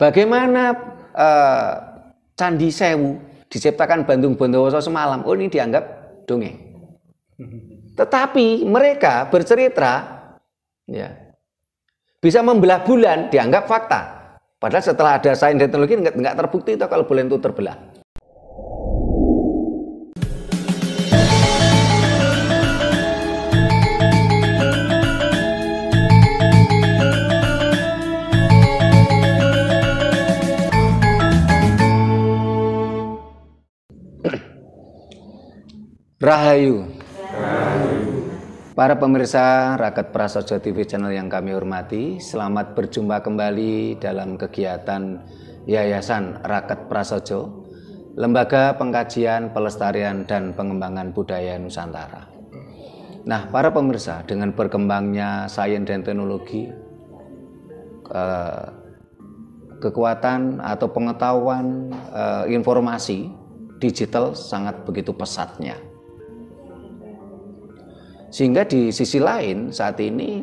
Bagaimana Candi Sewu diciptakan Bandung Bondowoso semalam? Oh, ini dianggap dongeng. Tetapi mereka bercerita, ya, bisa membelah bulan dianggap fakta. Padahal setelah ada sains dan teknologi nggak terbukti itu kalau bulan itu terbelah. Rahayu. Para pemirsa Raket Prasaja TV channel yang kami hormati, selamat berjumpa kembali dalam kegiatan Yayasan Raket Prasaja, Lembaga Pengkajian, Pelestarian dan Pengembangan Budaya Nusantara. Nah, para pemirsa, dengan berkembangnya sains dan teknologi, kekuatan atau pengetahuan informasi digital sangat begitu pesatnya. Sehingga di sisi lain saat ini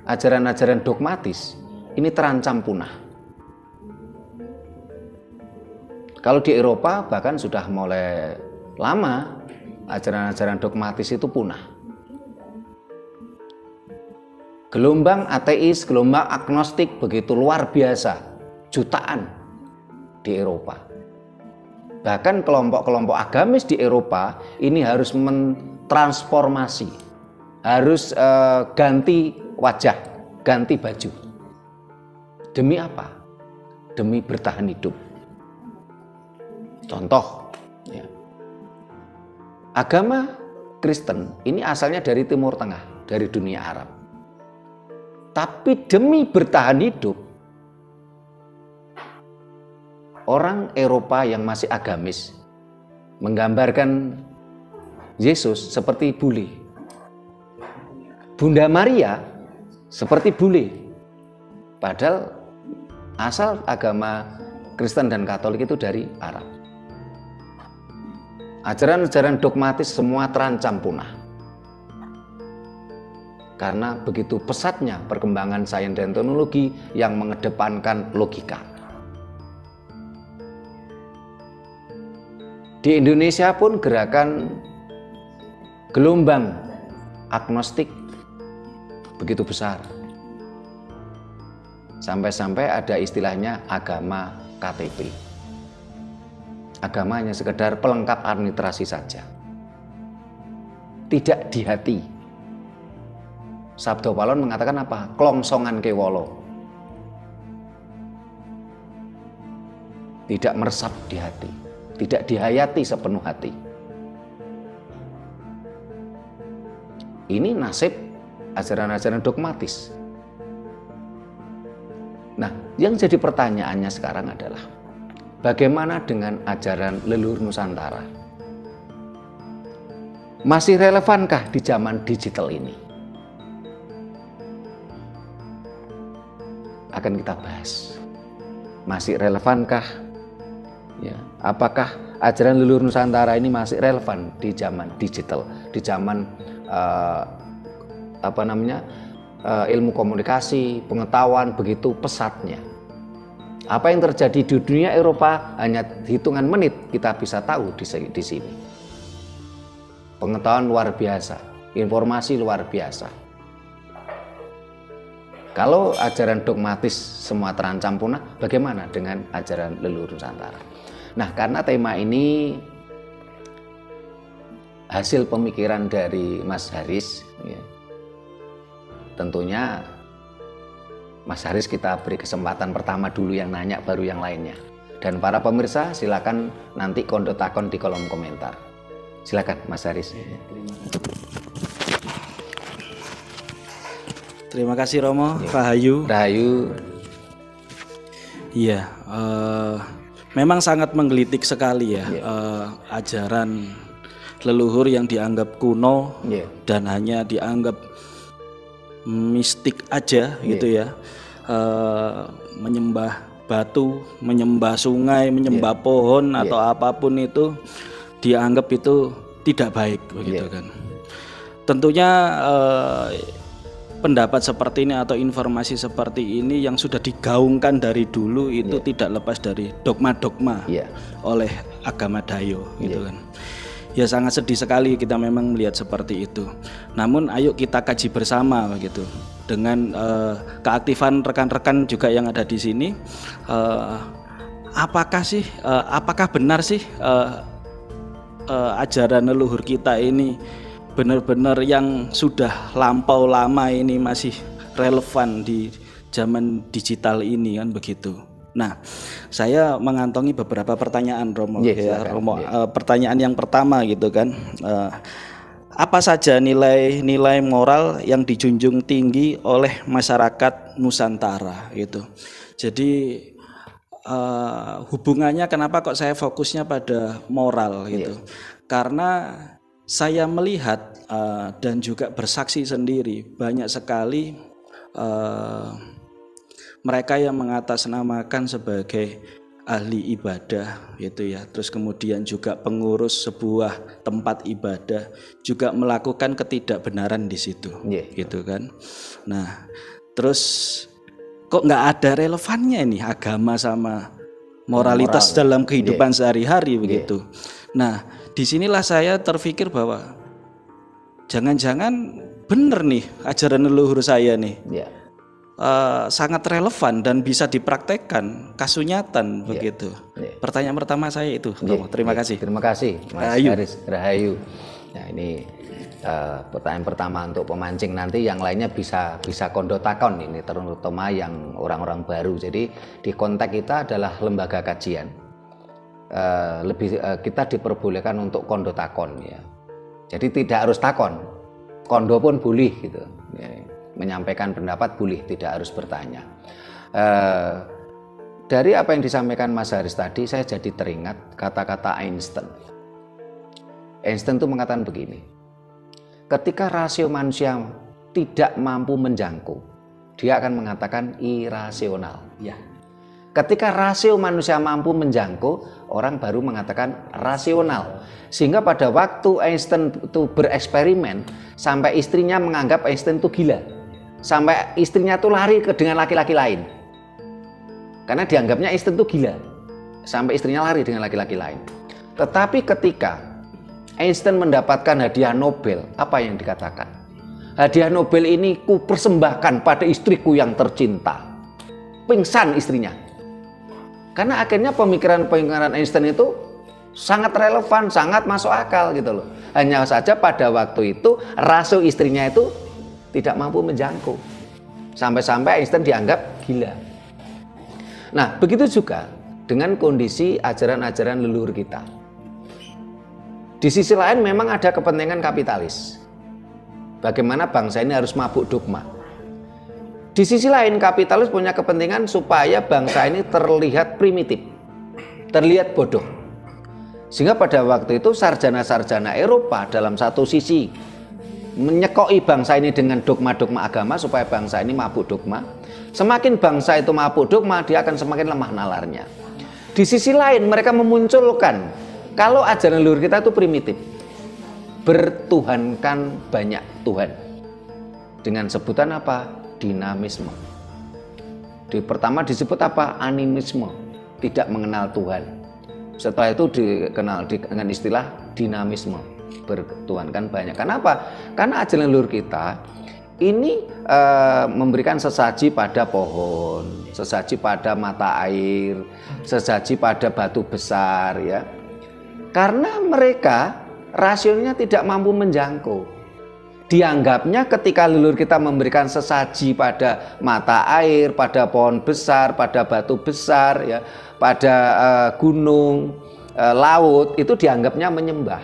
ajaran-ajaran dogmatis ini terancam punah. Kalau di Eropa bahkan sudah mulai lama ajaran-ajaran dogmatis itu punah. Gelombang ateis, gelombang agnostik begitu luar biasa, jutaan di Eropa. Bahkan kelompok-kelompok agamis di Eropa ini harus transformasi, harus ganti wajah, ganti baju. Demi apa? Demi bertahan hidup. Contoh, ya. Agama Kristen ini asalnya dari Timur Tengah, dari dunia Arab. Tapi demi bertahan hidup, orang Eropa yang masih agamis menggambarkan Yesus seperti bule, Bunda Maria seperti bule. Padahal asal agama Kristen dan Katolik itu dari Arab. Ajaran-ajaran dogmatis semua terancam punah. Karena begitu pesatnya perkembangan sains dan teknologi yang mengedepankan logika. Di Indonesia pun gerakan gelombang agnostik begitu besar. Sampai-sampai ada istilahnya agama KTP. Agama hanya sekedar pelengkap administrasi saja. Tidak di hati. Sabdo Palon mengatakan apa? Klongsongan kewolo. Tidak meresap di hati. Tidak dihayati sepenuh hati. Ini nasib ajaran-ajaran dogmatis. Nah, yang jadi pertanyaannya sekarang adalah bagaimana dengan ajaran leluhur Nusantara? Masih relevankah di zaman digital ini? Akan kita bahas. Masih relevankah? Ya, apakah ajaran leluhur Nusantara ini masih relevan di zaman digital, di zaman ilmu komunikasi, pengetahuan begitu pesatnya. Apa yang terjadi di dunia Eropa hanya hitungan menit kita bisa tahu di sini. Pengetahuan luar biasa, informasi luar biasa. Kalau ajaran dogmatis semua terancam punah, bagaimana dengan ajaran leluhur Nusantara? Nah, karena tema ini hasil pemikiran dari Mas Haris, ya. Tentunya Mas Haris kita beri kesempatan pertama dulu yang nanya, baru yang lainnya. Dan para pemirsa silakan nanti kontak di kolom komentar. Silakan Mas Haris. Terima kasih Romo, ya. Rahayu. Rahayu. Iya, memang sangat menggelitik sekali ya, ajaran leluhur yang dianggap kuno dan hanya dianggap mistik aja gitu ya, menyembah batu, menyembah sungai, menyembah pohon atau apapun itu dianggap itu tidak baik begitu kan. Tentunya pendapat seperti ini atau informasi seperti ini yang sudah digaungkan dari dulu itu tidak lepas dari dogma-dogma oleh agama Dayo gitu kan. Ya sangat sedih sekali kita memang melihat seperti itu. Namun ayo kita kaji bersama begitu. Dengan keaktifan rekan-rekan juga yang ada di sini, apakah benar sih ajaran leluhur kita ini benar-benar yang sudah lampau lama ini masih relevan di zaman digital ini kan begitu. Nah, saya mengantongi beberapa pertanyaan Romo. Romo. Pertanyaan yang pertama gitu kan, apa saja nilai-nilai moral yang dijunjung tinggi oleh masyarakat Nusantara gitu. Jadi hubungannya kenapa kok saya fokusnya pada moral gitu? Karena saya melihat dan juga bersaksi sendiri banyak sekali mereka yang mengatasnamakan sebagai ahli ibadah gitu ya, terus kemudian juga pengurus sebuah tempat ibadah juga melakukan ketidakbenaran di situ, gitu kan. Nah, terus kok nggak ada relevannya nih agama sama moralitas dalam kehidupan sehari-hari begitu. Nah, disinilah saya terpikir bahwa jangan-jangan bener nih ajaran leluhur saya nih. Sangat relevan dan bisa dipraktekkan kasunyatan begitu. Pertanyaan pertama saya itu. Terima kasih. Terima kasih Mas Haris Rahayu. Nah, ini pertanyaan pertama untuk pemancing, nanti yang lainnya bisa kondo takon ini, terutama yang orang-orang baru. Jadi di konteks kita adalah lembaga kajian. Kita diperbolehkan untuk kondo takon ya. Jadi tidak harus takon. Kondo pun boleh gitu. Menyampaikan pendapat boleh, tidak harus bertanya. Dari apa yang disampaikan Mas Haris tadi, saya jadi teringat kata-kata Einstein. Einstein itu mengatakan begini, ketika rasio manusia tidak mampu menjangkau, dia akan mengatakan irasional. Ketika rasio manusia mampu menjangkau, orang baru mengatakan rasional. Sehingga pada waktu Einstein itu bereksperimen, sampai istrinya menganggap Einstein itu gila. Sampai istrinya tuh lari dengan laki-laki lain. Karena dianggapnya Einstein tuh gila. Sampai istrinya lari dengan laki-laki lain. Tetapi ketika Einstein mendapatkan hadiah Nobel, apa yang dikatakan? Hadiah Nobel ini ku persembahkan pada istriku yang tercinta. Pingsan istrinya. Karena akhirnya pemikiran-pemikiran Einstein itu sangat relevan, sangat masuk akal gitu loh. Hanya saja pada waktu itu rasio istrinya itu tidak mampu menjangkau. Sampai-sampai Einstein dianggap gila. Nah, begitu juga dengan kondisi ajaran-ajaran leluhur kita. Di sisi lain memang ada kepentingan kapitalis. Bagaimana bangsa ini harus mabuk dogma. Di sisi lain kapitalis punya kepentingan supaya bangsa ini terlihat primitif, terlihat bodoh. Sehingga pada waktu itu sarjana-sarjana Eropa dalam satu sisi menyekoi bangsa ini dengan dogma-dogma agama supaya bangsa ini mabuk dogma. Semakin bangsa itu mabuk dogma, dia akan semakin lemah nalarnya. Di sisi lain mereka memunculkan kalau ajaran leluhur kita itu primitif, bertuhankan banyak Tuhan dengan sebutan apa? Dinamisme. Pertama disebut apa? Animisme, tidak mengenal Tuhan. Setelah itu dikenal dengan istilah dinamisme, bertuhankan banyak. Kenapa? Karena ajaran leluhur kita ini memberikan sesaji pada pohon, sesaji pada mata air, sesaji pada batu besar ya. Karena mereka rasionya tidak mampu menjangkau. Dianggapnya ketika leluhur kita memberikan sesaji pada mata air, pada pohon besar, pada batu besar ya, pada gunung, laut, itu dianggapnya menyembah.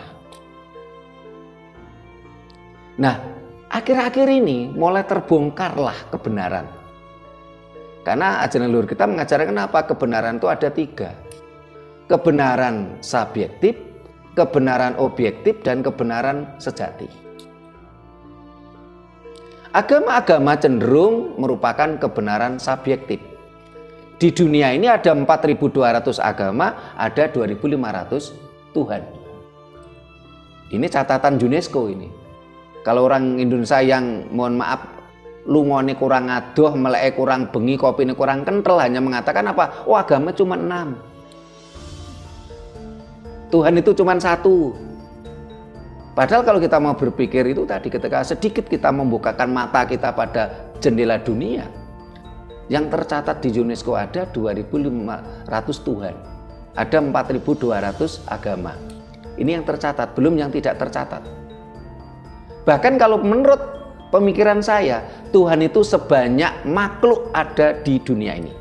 Nah, akhir-akhir ini mulai terbongkarlah kebenaran. Karena ajaran leluhur kita mengajarkan apa? Kebenaran itu ada 3. Kebenaran subjektif, kebenaran objektif, dan kebenaran sejati. Agama-agama cenderung merupakan kebenaran subjektif. Di dunia ini ada 4.200 agama, ada 2.500 Tuhan. Ini catatan UNESCO ini. Kalau orang Indonesia yang mohon maaf lungone kurang adoh, meleke kurang bengi, kopine kurang kental, hanya mengatakan apa? Oh, agama cuma 6. Tuhan itu cuma 1. Padahal kalau kita mau berpikir itu tadi, ketika sedikit kita membukakan mata kita pada jendela dunia, yang tercatat di UNESCO ada 2.500 Tuhan, ada 4.200 agama. Ini yang tercatat, belum yang tidak tercatat. Bahkan kalau menurut pemikiran saya, Tuhan itu sebanyak makhluk ada di dunia ini.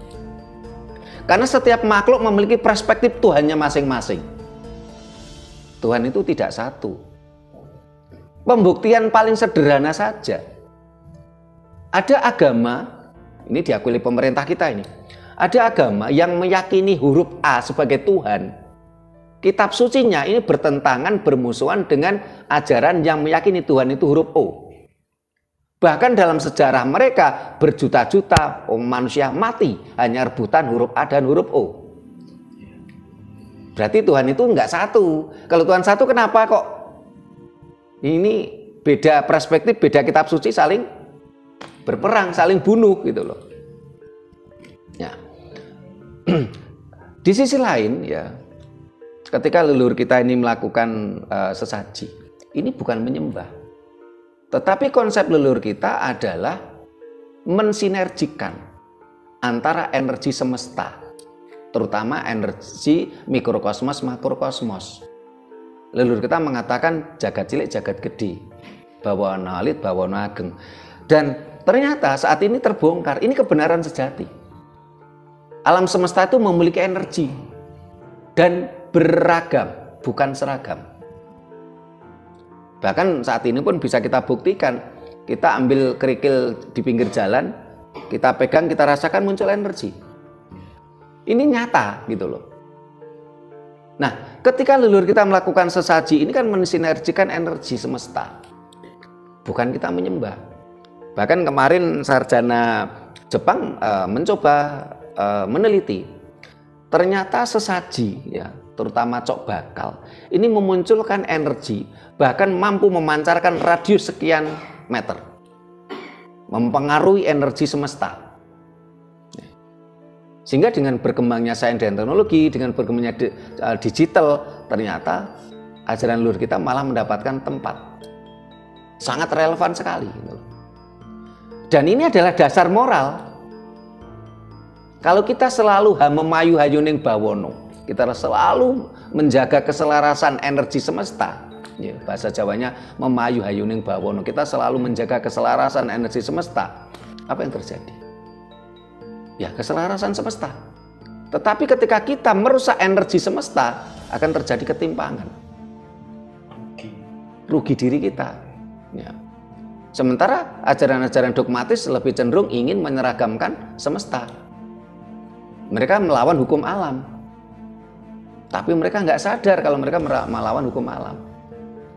Karena setiap makhluk memiliki perspektif Tuhannya masing-masing. Tuhan itu tidak satu. Pembuktian paling sederhana saja. Ada agama, ini diakui oleh pemerintah kita ini. Ada agama yang meyakini huruf A sebagai Tuhan. Kitab sucinya ini bertentangan, bermusuhan dengan ajaran yang meyakini Tuhan itu huruf O. Bahkan dalam sejarah mereka berjuta-juta manusia mati hanya rebutan huruf A dan huruf O. Berarti Tuhan itu enggak satu. Kalau Tuhan satu, kenapa kok ini beda perspektif, beda kitab suci saling berperang, saling bunuh gitu loh. Ya. Di sisi lain ya, ketika leluhur kita ini melakukan sesaji, ini bukan menyembah. Tetapi konsep leluhur kita adalah mensinergikan antara energi semesta, terutama energi mikrokosmos, makrokosmos. Leluhur kita mengatakan jagat cilik, jagat gede, bawana alit, bawana ageng. Dan ternyata saat ini terbongkar, ini kebenaran sejati. Alam semesta itu memiliki energi dan beragam, bukan seragam. Bahkan saat ini pun bisa kita buktikan. Kita ambil kerikil di pinggir jalan, kita pegang, kita rasakan muncul energi. Ini nyata gitu loh. Nah, ketika leluhur kita melakukan sesaji, ini kan mensinergikan energi semesta. Bukan kita menyembah. Bahkan kemarin sarjana Jepang mencoba meneliti. Ternyata sesaji ya, terutama cok bakal, ini memunculkan energi, bahkan mampu memancarkan radius sekian meter, mempengaruhi energi semesta. Sehingga dengan berkembangnya sains dan teknologi, dengan berkembangnya digital, ternyata ajaran leluhur kita malah mendapatkan tempat. Sangat relevan sekali. Dan ini adalah dasar moral. Kalau kita selalu memayu hayuning bawono, kita selalu menjaga keselarasan energi semesta. Ya, bahasa Jawanya memayu hayuning bawono. Kita selalu menjaga keselarasan energi semesta. Apa yang terjadi? Ya, keselarasan semesta. Tetapi ketika kita merusak energi semesta, akan terjadi ketimpangan. Rugi diri kita. Ya. Sementara ajaran-ajaran dogmatis lebih cenderung ingin menyeragamkan semesta. Mereka melawan hukum alam. Tapi mereka nggak sadar kalau mereka melawan hukum alam.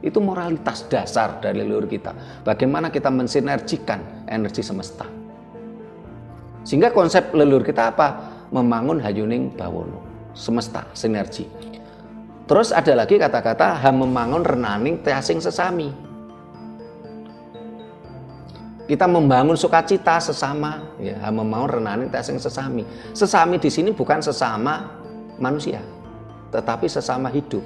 Itu moralitas dasar dari leluhur kita. Bagaimana kita mensinergikan energi semesta. Sehingga konsep leluhur kita apa? Membangun hayuning bawono, semesta, sinergi. Terus ada lagi kata-kata membangun renaning tiasing sesami. Kita membangun sukacita sesama, ya, membangun renaning tiasing sesami. Sesami di sini bukan sesama manusia, tetapi sesama hidup.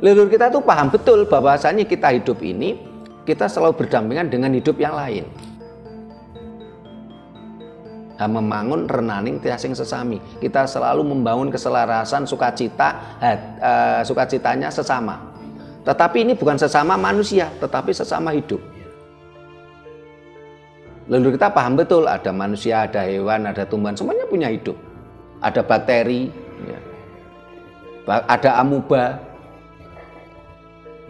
Leluhur kita tuh paham betul bahwasanya kita hidup ini, kita selalu berdampingan dengan hidup yang lain. Membangun renaning tiasing sesami. Kita selalu membangun keselarasan sukacita, sukacitanya sesama. Tetapi ini bukan sesama manusia, tetapi sesama hidup. Leluhur kita paham betul, ada manusia, ada hewan, ada tumbuhan, semuanya punya hidup. Ada bakteri, ya. Ada amuba.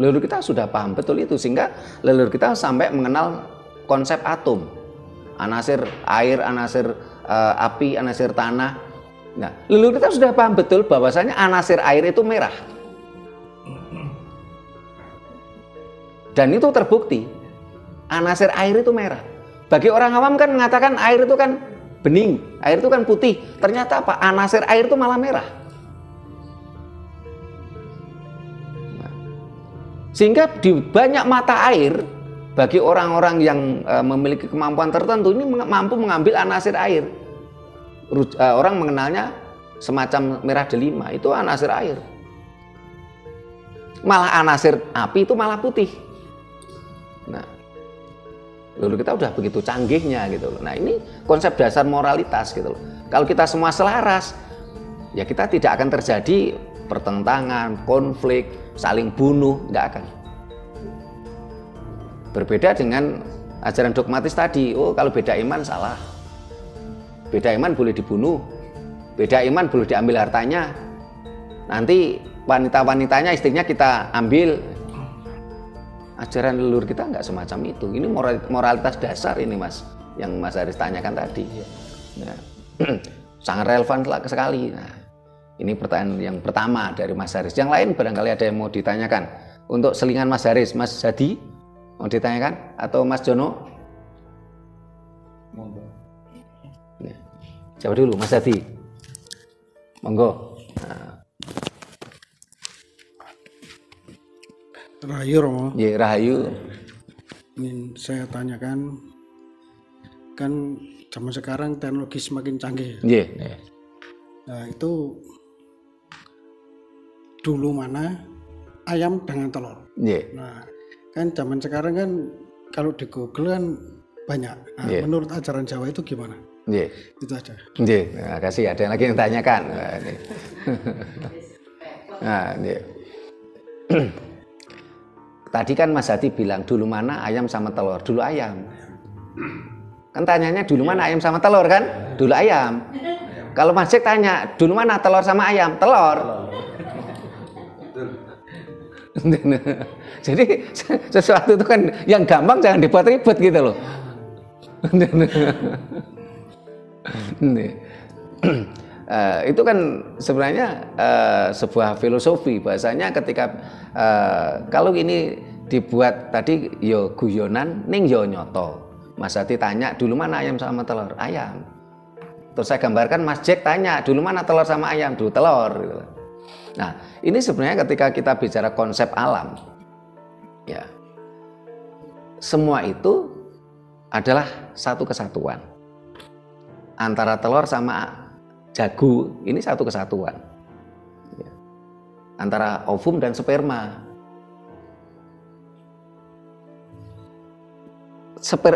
Leluhur kita sudah paham betul itu, sehingga leluhur kita sampai mengenal konsep atom. Anasir air, anasir api, anasir tanah. Nah, leluhur kita sudah paham betul bahwasanya anasir air itu merah. Dan itu terbukti. Anasir air itu merah. Bagi orang awam kan mengatakan air itu kan bening, air itu kan putih. Ternyata apa? Anasir air itu malah merah. Nah, sehingga di banyak mata air bagi orang-orang yang memiliki kemampuan tertentu ini mampu mengambil anasir air. Orang mengenalnya semacam merah delima, itu anasir air. Malah anasir api itu malah putih. Nah, lalu kita udah begitu canggihnya gitu loh. Nah, ini konsep dasar moralitas gitu loh. Kalau kita semua selaras, ya kita tidak akan terjadi pertentangan, konflik, saling bunuh, nggak akan. Berbeda dengan ajaran dogmatis tadi, oh kalau beda iman salah, beda iman boleh dibunuh, beda iman boleh diambil hartanya, nanti wanita-wanitanya istrinya kita ambil. Ajaran leluhur kita nggak semacam itu. Ini moralitas dasar ini Mas, yang Mas Haris tanyakan tadi. Nah, sangat relevan sekali. Nah, ini pertanyaan yang pertama dari Mas Haris. Yang lain barangkali ada yang mau ditanyakan untuk selingan Mas Haris. Mas Hadi mau ditanyakan atau Mas Jono? Monggo. Jawab dulu Mas Hadi. Monggo. Nah. Rahayu Romo. Ya, Rahayu. Ingin saya tanyakan, kan zaman sekarang teknologi semakin canggih. Ya. Nah, itu dulu mana ayam dengan telur. Ya. Nah, kan zaman sekarang kan kalau di Google kan banyak. Nah, menurut ajaran Jawa itu gimana? Ya. Itu aja. Ya, terima kasih. Ada yang lagi yang tanyakan. Nah, ini. Nah, ini. Tadi kan Mas Hadi bilang dulu mana ayam sama telur, dulu ayam. Kan tanyanya dulu mana ayam sama telur kan? Dulu ayam. Kalau Mas Jack tanya dulu mana telur sama ayam? Telur. Jadi sesuatu itu kan yang gampang jangan dibuat ribet gitu loh. Itu kan sebenarnya sebuah filosofi, bahasanya ketika kalau ini dibuat tadi yo guyonan ning yo nyoto. Mas Hadi tanya dulu mana ayam sama telur? Ayam. Terus saya gambarkan Mas Jack tanya dulu mana telur sama ayam? Dulu telur gitu. Nah, ini sebenarnya ketika kita bicara konsep alam, ya semua itu adalah satu kesatuan antara telur sama jagu, ini satu kesatuan ya. Antara ovum dan sperma.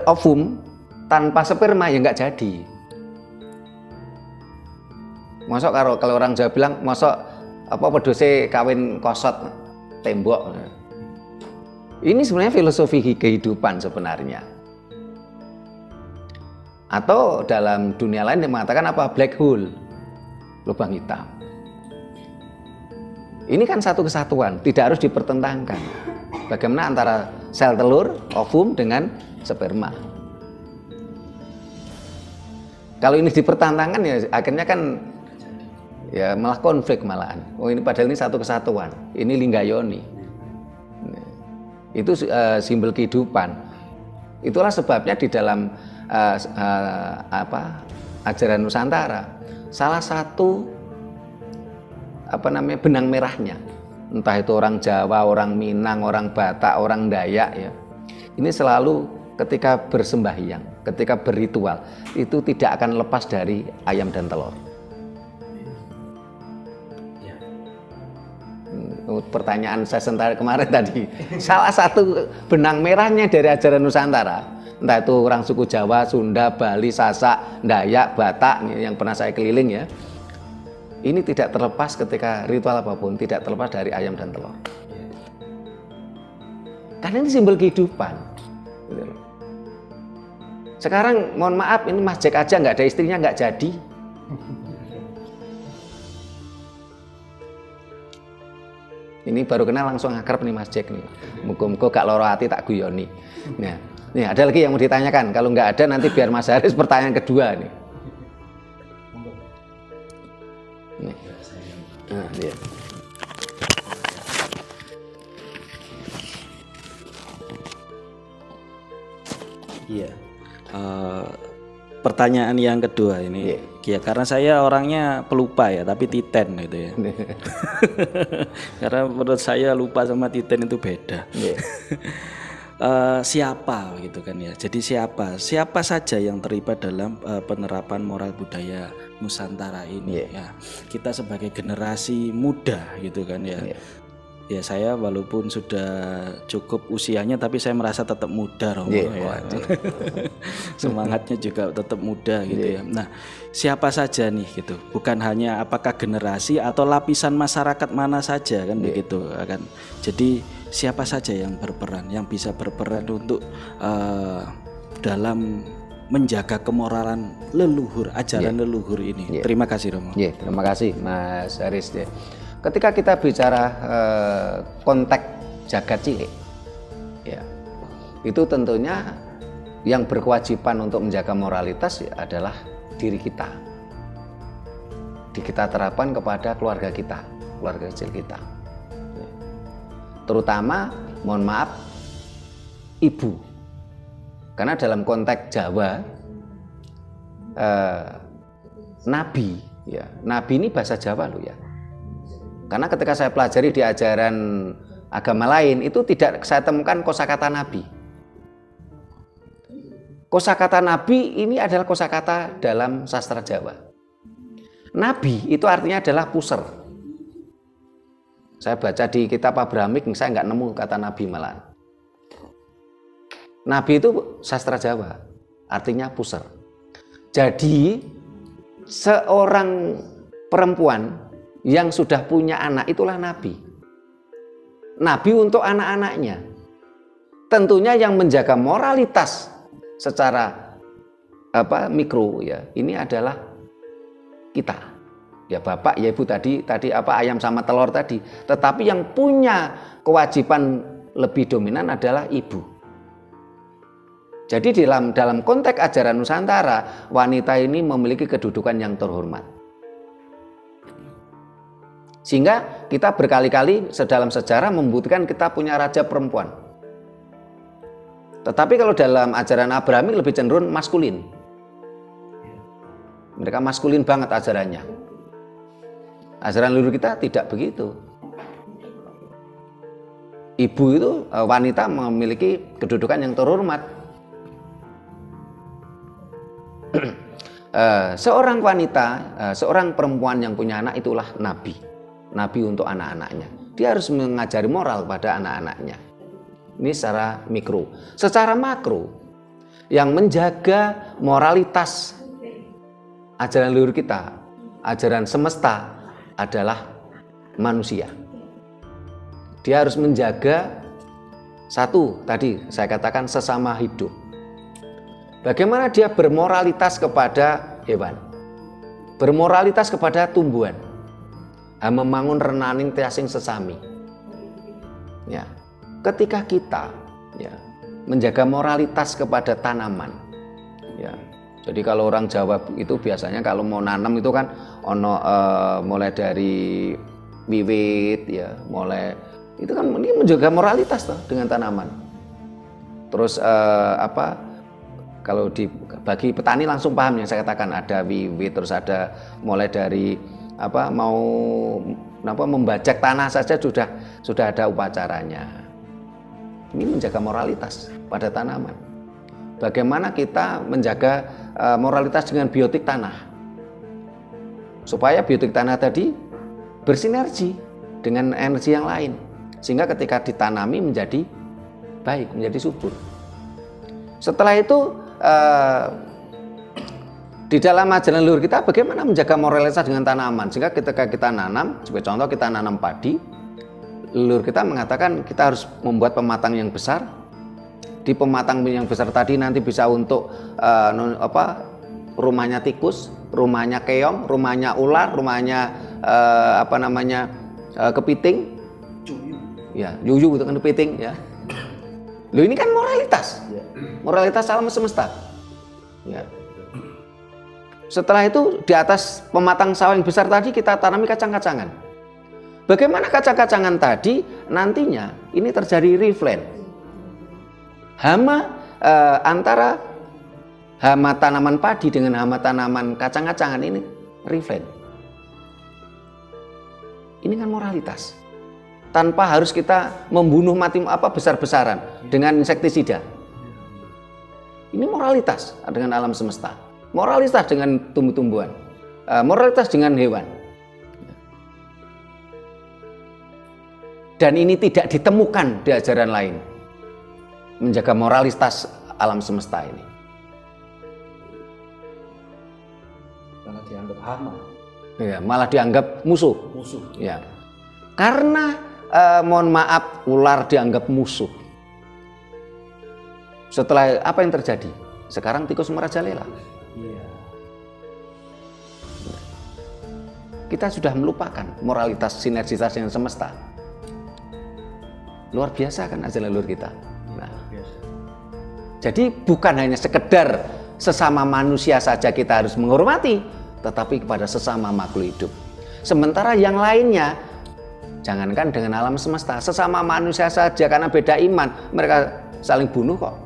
Ovum tanpa sperma ya nggak jadi. Mosok kalau orang Jawa bilang mosok apa pedose kawin kosot tembok. Ini sebenarnya filosofi kehidupan sebenarnya. Atau dalam dunia lain yang mengatakan apa? Black hole, lubang hitam. Ini kan satu kesatuan, tidak harus dipertentangkan. Bagaimana antara sel telur, ovum dengan sperma. Kalau ini dipertentangkan ya akhirnya kan ya malah konflik malahan. Oh ini padahal ini satu kesatuan. Ini linggayoni. Itu simbol kehidupan. Itulah sebabnya di dalam ajaran Nusantara salah satu benang merahnya, entah itu orang Jawa, orang Minang, orang Batak, orang Dayak ya, ini selalu ketika bersembahyang, ketika berritual itu tidak akan lepas dari ayam dan telur. Pertanyaan saya sebentar kemarin tadi, salah satu benang merahnya dari ajaran Nusantara, entah itu orang suku Jawa, Sunda, Bali, Sasak, Dayak, Batak yang pernah saya keliling ya, ini tidak terlepas ketika ritual apapun, tidak terlepas dari ayam dan telur. Karena ini simbol kehidupan. Sekarang mohon maaf, ini Mas Jack aja nggak ada istrinya, nggak jadi. Ini baru kenal langsung akrab nih Mas Jack nih. Muga-muga gak loro hati tak guyoni. Nah, nih ada lagi yang mau ditanyakan. Kalau nggak ada nanti biar Mas Haris pertanyaan kedua nih. Nah, iya. Iya. Pertanyaan yang kedua ini, ya karena saya orangnya pelupa ya, tapi titen gitu ya. Karena menurut saya lupa sama titen itu beda. siapa gitu kan ya. Jadi siapa saja yang terlibat dalam penerapan moral budaya Nusantara ini ya. Kita sebagai generasi muda gitu kan ya. Ya saya walaupun sudah cukup usianya tapi saya merasa tetap muda Romo ya. Semangatnya juga tetap muda gitu ya. Nah, siapa saja nih gitu. Bukan hanya apakah generasi atau lapisan masyarakat mana saja kan begitu kan. Jadi siapa saja yang berperan, yang bisa berperan untuk dalam menjaga kemoralan leluhur, ajaran leluhur ini. Terima kasih Romo. Terima kasih Mas Haris. Ketika kita bicara konteks jagat cilik, ya, itu tentunya yang berkewajiban untuk menjaga moralitas adalah diri kita. Kita terapkan kepada keluarga kita, keluarga kecil kita. Terutama, mohon maaf, ibu. Karena dalam konteks Jawa, nabi, ya, nabi ini bahasa Jawa loh ya. Karena ketika saya pelajari di ajaran agama lain itu tidak saya temukan kosakata nabi. Kosakata nabi ini adalah kosakata dalam sastra Jawa. Nabi itu artinya adalah puser. Saya baca di kitab Abrahamik, saya nggak nemu kata nabi malah. Nabi itu sastra Jawa, artinya puser. Jadi seorang perempuan yang sudah punya anak itulah nabi. Nabi untuk anak-anaknya. Tentunya yang menjaga moralitas secara mikro ya, ini adalah kita. Ya bapak, ya ibu tadi ayam sama telur tadi. Tetapi yang punya kewajiban lebih dominan adalah ibu. Jadi dalam konteks ajaran Nusantara, wanita ini memiliki kedudukan yang terhormat. Sehingga kita berkali-kali dalam sejarah membuktikan kita punya raja perempuan. Tetapi kalau dalam ajaran Abrahamik lebih cenderung maskulin. Mereka maskulin banget ajarannya. Ajaran leluhur kita tidak begitu. Ibu itu, wanita memiliki kedudukan yang terhormat. Seorang wanita, seorang perempuan yang punya anak itulah nabi. Nabi untuk anak-anaknya. Dia harus mengajari moral pada anak-anaknya. Ini secara mikro. Secara makro, yang menjaga moralitas ajaran leluhur kita, ajaran semesta adalah manusia. Dia harus menjaga satu, tadi saya katakan sesama hidup. Bagaimana dia bermoralitas kepada hewan, bermoralitas kepada tumbuhan, membangun renaning tiasing sesami. Ya, ketika kita menjaga moralitas kepada tanaman, ya. Jadi kalau orang Jawa itu biasanya kalau mau nanam itu kan mulai dari wiwit, ya, mulai itu kan ini menjaga moralitas toh dengan tanaman. Terus kalau bagi petani langsung paham yang saya katakan, ada wiwit, terus ada mulai dari membajak tanah saja sudah ada upacaranya. Ini menjaga moralitas pada tanaman. Bagaimana kita menjaga moralitas dengan biotik tanah, supaya biotik tanah tadi bersinergi dengan energi yang lain, sehingga ketika ditanami menjadi baik, menjadi subur. Setelah itu di dalam ajaran leluhur kita bagaimana menjaga moralitas dengan tanaman, sehingga ketika kita nanam, sebagai contoh kita nanam padi, leluhur kita mengatakan kita harus membuat pematang yang besar. Di pematang yang besar tadi nanti bisa untuk rumahnya tikus, rumahnya keong, rumahnya ular, rumahnya kepiting, ya yuyu itu kan kepiting ya. Loh, ini kan moralitas alam semesta. Ya. Setelah itu di atas pematang sawah yang besar tadi kita tanami kacang-kacangan. Bagaimana kacang-kacangan tadi nantinya ini terjadi refleks. Hama antara hama tanaman padi dengan hama tanaman kacang-kacangan ini refleks. Ini kan moralitas. tanpa harus kita membunuh mati besar-besaran dengan insektisida. Ini moralitas dengan alam semesta, moralitas dengan tumbuh-tumbuhan, moralitas dengan hewan. Dan ini tidak ditemukan di ajaran lain, menjaga moralitas alam semesta ini. Karena dianggap hama. Ya, malah dianggap musuh. Ya. Karena mohon maaf, ular dianggap musuh. Setelah apa yang terjadi? Sekarang tikus merajalela. Iya. Kita sudah melupakan moralitas sinergitas dengan semesta. Luar biasa kan ajaran leluhur kita. Nah, jadi bukan hanya sekedar sesama manusia saja kita harus menghormati, tetapi kepada sesama makhluk hidup. Sementara yang lainnya, jangankan dengan alam semesta, sesama manusia saja karena beda iman, mereka saling bunuh kok.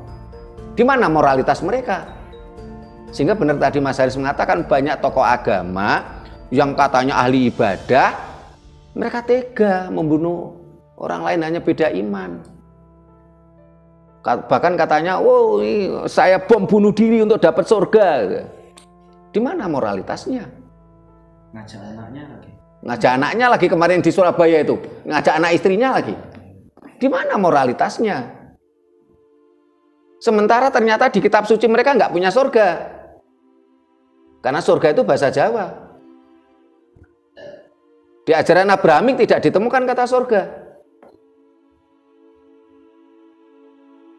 Di mana moralitas mereka? Sehingga benar tadi Mas Haris mengatakan banyak tokoh agama yang katanya ahli ibadah, mereka tega membunuh orang lain hanya beda iman. Bahkan katanya, oh saya bom bunuh diri untuk dapat surga. Di mana moralitasnya? Ngajak anaknya lagi. Ngajak anaknya lagi kemarin di Surabaya itu, ngajak anak istrinya lagi. Di mana moralitasnya? Sementara ternyata di kitab suci mereka nggak punya surga. Karena surga itu bahasa Jawa. Di ajaran Abrahamik tidak ditemukan kata surga.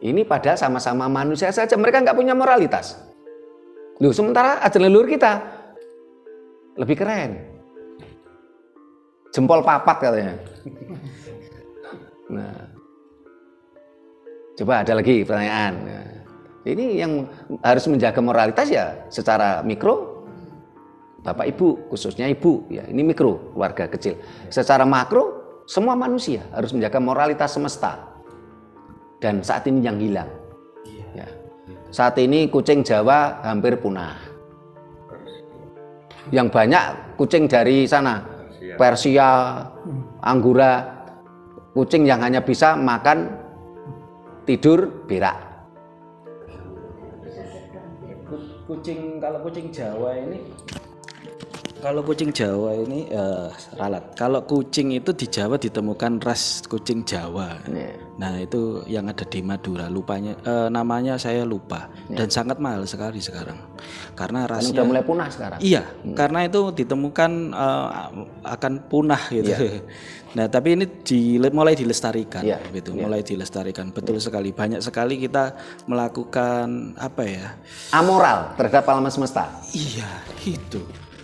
Ini padahal sama-sama manusia saja, mereka nggak punya moralitas. Loh, sementara ajaran leluhur kita lebih keren. Jempol papat katanya. Nah, coba ada lagi pertanyaan. Nah, ini yang harus menjaga moralitas ya secara mikro, bapak ibu, khususnya ibu, ya ini mikro, keluarga kecil. Secara makro, semua manusia harus menjaga moralitas semesta. Dan saat ini yang hilang. Ya. Saat ini kucing Jawa hampir punah. Yang banyak kucing dari sana, Persia, Anggora, kucing yang hanya bisa makan, tidur, berak. Kalau kucing Jawa ini ralat. Kalau kucing itu di Jawa ditemukan ras kucing Jawa. Nah itu yang ada di Madura. Namanya saya lupa. Dan sangat mahal sekali sekarang. Karena rasnya sudah mulai punah sekarang. Iya, karena itu ditemukan akan punah gitu. Nah tapi ini mulai dilestarikan, gitu. Mulai dilestarikan. Betul sekali. Banyak sekali kita melakukan amoral terhadap alam semesta. Iya, itu.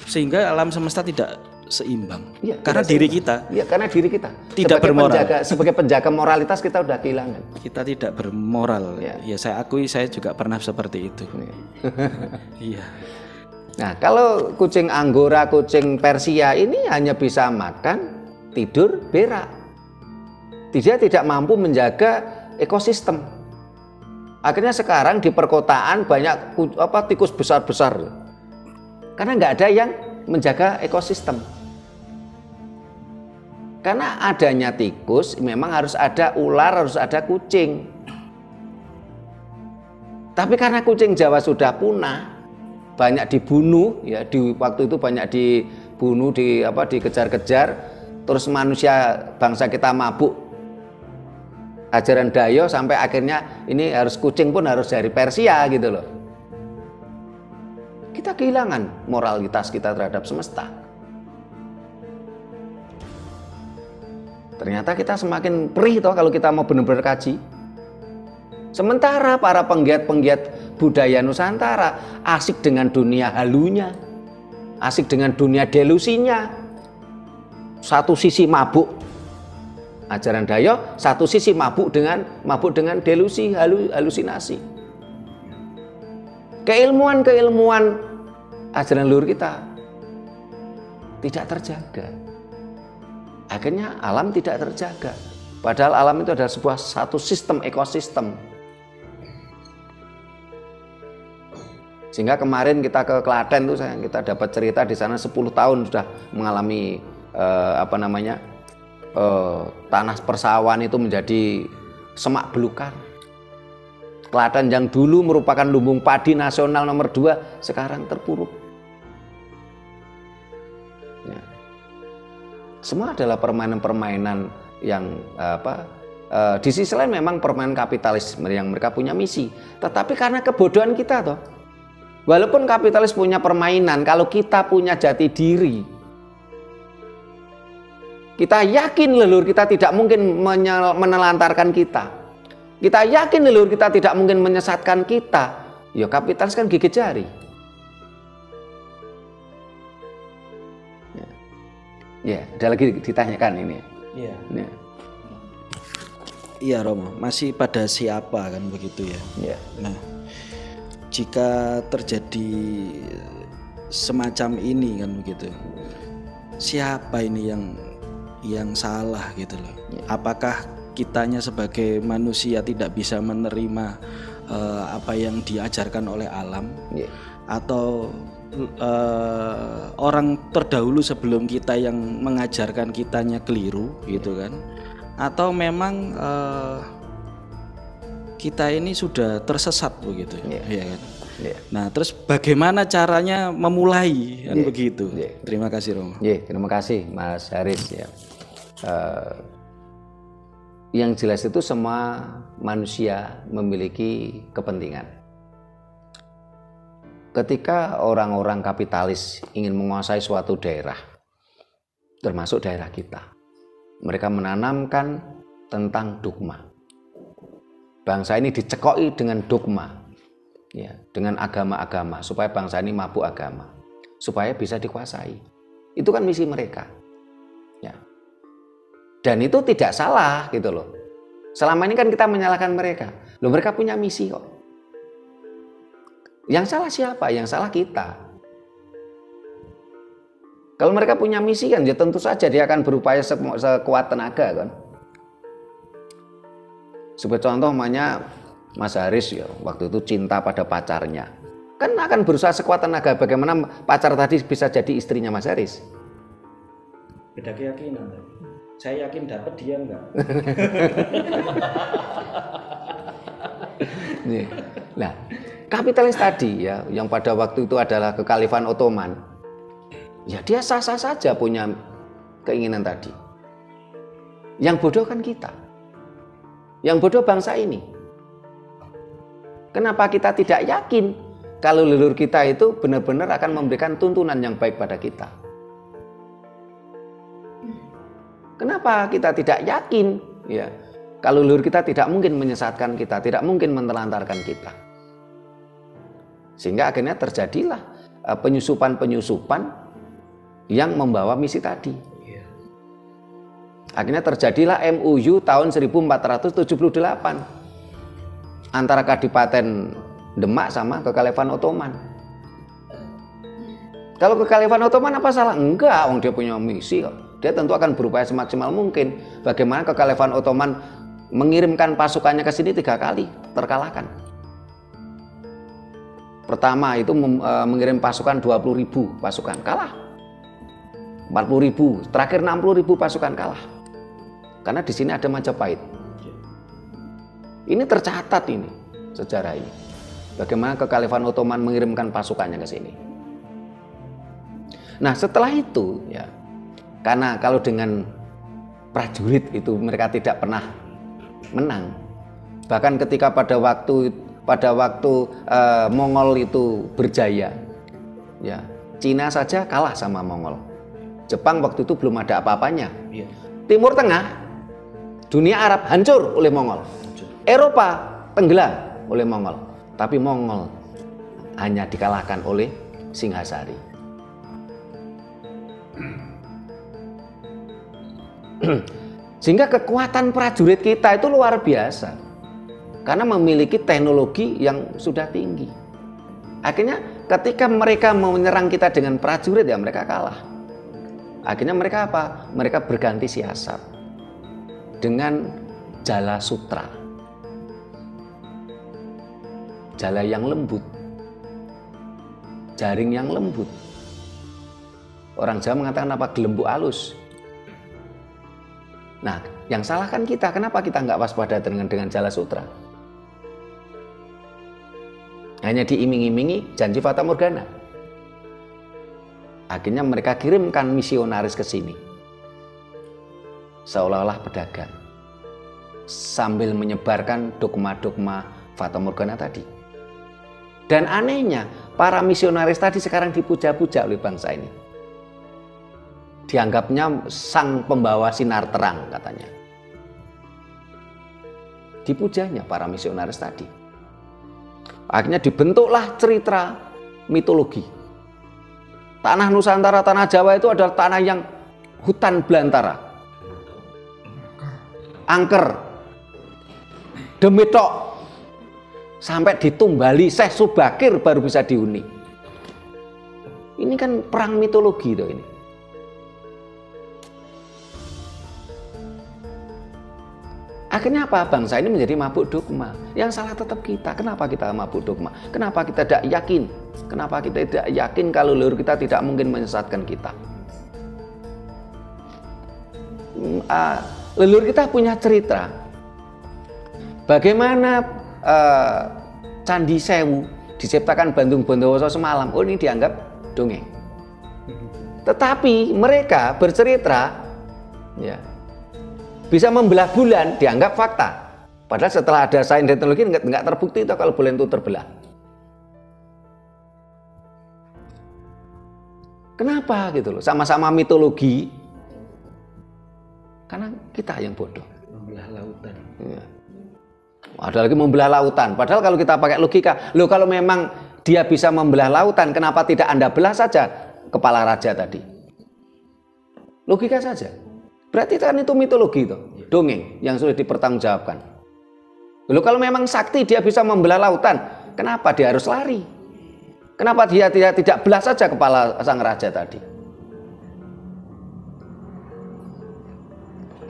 Sehingga alam semesta tidak seimbang. Ya, karena diri kita. Ya, karena diri kita tidak bermoral. Sebagai penjaga moralitas kita udah kehilangan. Kita tidak bermoral. Ya, saya akui saya juga pernah seperti itu. Iya. Nah, kalau kucing Anggora, kucing Persia ini hanya bisa makan, tidur, berak. Dia tidak mampu menjaga ekosistem. Akhirnya sekarang di perkotaan banyak tikus besar-besar. Karena nggak ada yang menjaga ekosistem. Karena adanya tikus, memang harus ada ular, harus ada kucing. Tapi karena kucing Jawa sudah punah, banyak dibunuh, ya di waktu itu banyak dibunuh, dikejar-kejar, terus manusia bangsa kita mabuk ajaran Dayo sampai akhirnya ini harus kucing pun harus dari Persia gitu loh. Kita kehilangan moralitas kita terhadap semesta. Ternyata kita semakin perih toh kalau kita mau benar-benar kaji. Sementara para penggiat-penggiat budaya Nusantara asik dengan dunia halunya, asik dengan dunia delusinya. Satu sisi mabuk ajaran Dayo, satu sisi mabuk dengan delusi, halusinasi. Keilmuan ajaran leluhur kita tidak terjaga. Akhirnya alam tidak terjaga. Padahal alam itu adalah satu sistem ekosistem. Sehingga kemarin kita ke Klaten tuh kita dapat cerita di sana 10 tahun sudah mengalami tanah persawahan itu menjadi semak belukar. Klaten yang dulu merupakan lumbung padi nasional nomor 2 sekarang terpuruk. Ya. Semua adalah permainan-permainan yang di sisi lain memang permainan kapitalis yang mereka punya misi. Tetapi karena kebodohan kita toh, walaupun kapitalis punya permainan, kalau kita punya jati diri, kita yakin leluhur kita tidak mungkin menelantarkan kita. Kita yakin leluhur kita tidak mungkin menyesatkan kita. Ya kapitalis kan gigit jari. Ya, ada lagi ditanyakan ini. Iya. Ya. Iya Romo, masih pada siapa kan begitu ya. Ya. Nah, jika terjadi semacam ini kan begitu, siapa ini yang salah gitu loh? Apakah kitanya sebagai manusia tidak bisa menerima apa yang diajarkan oleh alam, atau orang terdahulu sebelum kita yang mengajarkan kitanya keliru gitu kan? Atau memang kita ini sudah tersesat begitu ya kan? Nah terus bagaimana caranya memulai kan begitu? Terima kasih Romo. Terima kasih Mas Haris ya. Yang jelas itu semua manusia memiliki kepentingan. Ketika orang-orang kapitalis ingin menguasai suatu daerah, termasuk daerah kita, mereka menanamkan tentang dogma. Bangsa ini dicekoki dengan dogma, ya, dengan agama-agama, supaya bangsa ini mabuk agama, supaya bisa dikuasai. Itu kan misi mereka. Ya. Dan itu tidak salah gitu loh. Selama ini kan kita menyalahkan mereka. Loh mereka punya misi kok. Yang salah siapa? Yang salah kita. Kalau mereka punya misi kan ya tentu saja dia akan berupaya sekuat tenaga kan. Sebagai contoh namanya Mas Haris ya, waktu itu cinta pada pacarnya. Kan akan berusaha sekuat tenaga bagaimana pacar tadi bisa jadi istrinya Mas Haris. Beda keyakinan. Saya yakin dapat, dia enggak. Nah, kapitalis tadi ya, yang pada waktu itu adalah Kekhalifahan Ottoman, ya dia sah-sah saja punya keinginan tadi. Yang bodoh kan kita, yang bodoh bangsa ini. Kenapa kita tidak yakin kalau leluhur kita itu benar-benar akan memberikan tuntunan yang baik pada kita? Kenapa kita tidak yakin ya kalau leluhur kita tidak mungkin menyesatkan kita, tidak mungkin menelantarkan kita? Sehingga akhirnya terjadilah penyusupan-penyusupan yang membawa misi tadi. Akhirnya terjadilah MOU tahun 1478 antara Kadipaten Demak sama Kekhalifahan Ottoman. Kalau Kekhalifahan Ottoman apa salah? Enggak, dia punya misi kok. Dia tentu akan berupaya semaksimal mungkin. Bagaimana Kekhalifahan Ottoman mengirimkan pasukannya ke sini 3 kali, terkalahkan. Pertama itu mengirim pasukan 20.000 pasukan, kalah. 40.000, terakhir 60.000 pasukan kalah. Karena di sini ada Majapahit. Ini tercatat ini sejarah ini. Bagaimana Kekhalifahan Ottoman mengirimkan pasukannya ke sini. Nah, setelah itu ya, karena kalau dengan prajurit itu mereka tidak pernah menang. Bahkan ketika pada waktu Mongol itu berjaya, ya Cina saja kalah sama Mongol. Jepang waktu itu belum ada apa-apanya. Timur Tengah, dunia Arab hancur oleh Mongol. Eropa tenggelam oleh Mongol. Tapi Mongol hanya dikalahkan oleh Singhasari. Sehingga kekuatan prajurit kita itu luar biasa karena memiliki teknologi yang sudah tinggi. Akhirnya ketika mereka mau menyerang kita dengan prajurit ya mereka kalah. Akhirnya mereka apa? Mereka berganti siasat dengan jala sutra, jala yang lembut, jaring yang lembut. Orang Jawa mengatakan apa? Gelembuk halus. Nah, yang salah kan kita. Kenapa kita nggak waspada dengan Jala Sutra? Hanya diiming-imingi janji fata morgana. Akhirnya mereka kirimkan misionaris ke sini. Seolah-olah pedagang. Sambil menyebarkan dogma-dogma fata morgana tadi. Dan anehnya, para misionaris tadi sekarang dipuja-puja oleh bangsa ini. Dianggapnya sang pembawa sinar terang katanya. Dipujanya para misionaris tadi. Akhirnya dibentuklah cerita mitologi. Tanah Nusantara, tanah Jawa itu adalah tanah yang hutan belantara. Angker. Demitok. Sampai ditumbali Syekh Subakir baru bisa dihuni. Ini kan perang mitologi tuh ini. Akhirnya apa? Bangsa ini menjadi mabuk dogma. Yang salah tetap kita. Kenapa kita mabuk dogma? Kenapa kita tidak yakin? Kenapa kita tidak yakin kalau leluhur kita tidak mungkin menyesatkan kita? Leluhur kita punya cerita. Bagaimana Candi Sewu diciptakan Bandung Bondowoso semalam. Oh, ini dianggap dongeng. Tetapi mereka bercerita, ya, bisa membelah bulan dianggap fakta. Padahal setelah ada sains dan teknologi nggak terbukti itu kalau bulan itu terbelah. Kenapa gitu loh? Sama-sama mitologi. Karena kita yang bodoh. Membelah lautan. Ya. Ada lagi membelah lautan. Padahal kalau kita pakai logika, loh kalau memang dia bisa membelah lautan, kenapa tidak Anda belah saja kepala raja tadi? Logika saja. Berarti kan itu mitologi itu, dongeng yang sudah dipertanggungjawabkan. Lalu kalau memang sakti dia bisa membelah lautan, kenapa dia harus lari? Kenapa dia tidak belah saja kepala sang raja tadi?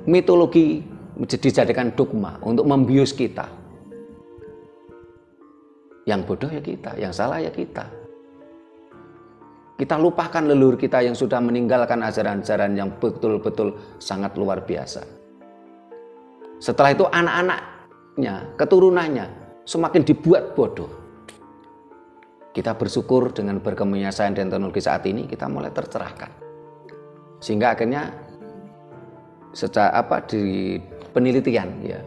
Mitologi dijadikan dogma untuk membius kita. Yang bodoh ya kita, yang salah ya kita. Kita lupakan leluhur kita yang sudah meninggalkan ajaran-ajaran yang betul-betul sangat luar biasa. Setelah itu anak-anaknya, keturunannya semakin dibuat bodoh. Kita bersyukur dengan berkembangnya sains dan teknologi saat ini kita mulai tercerahkan. Sehingga akhirnya di penelitian ya,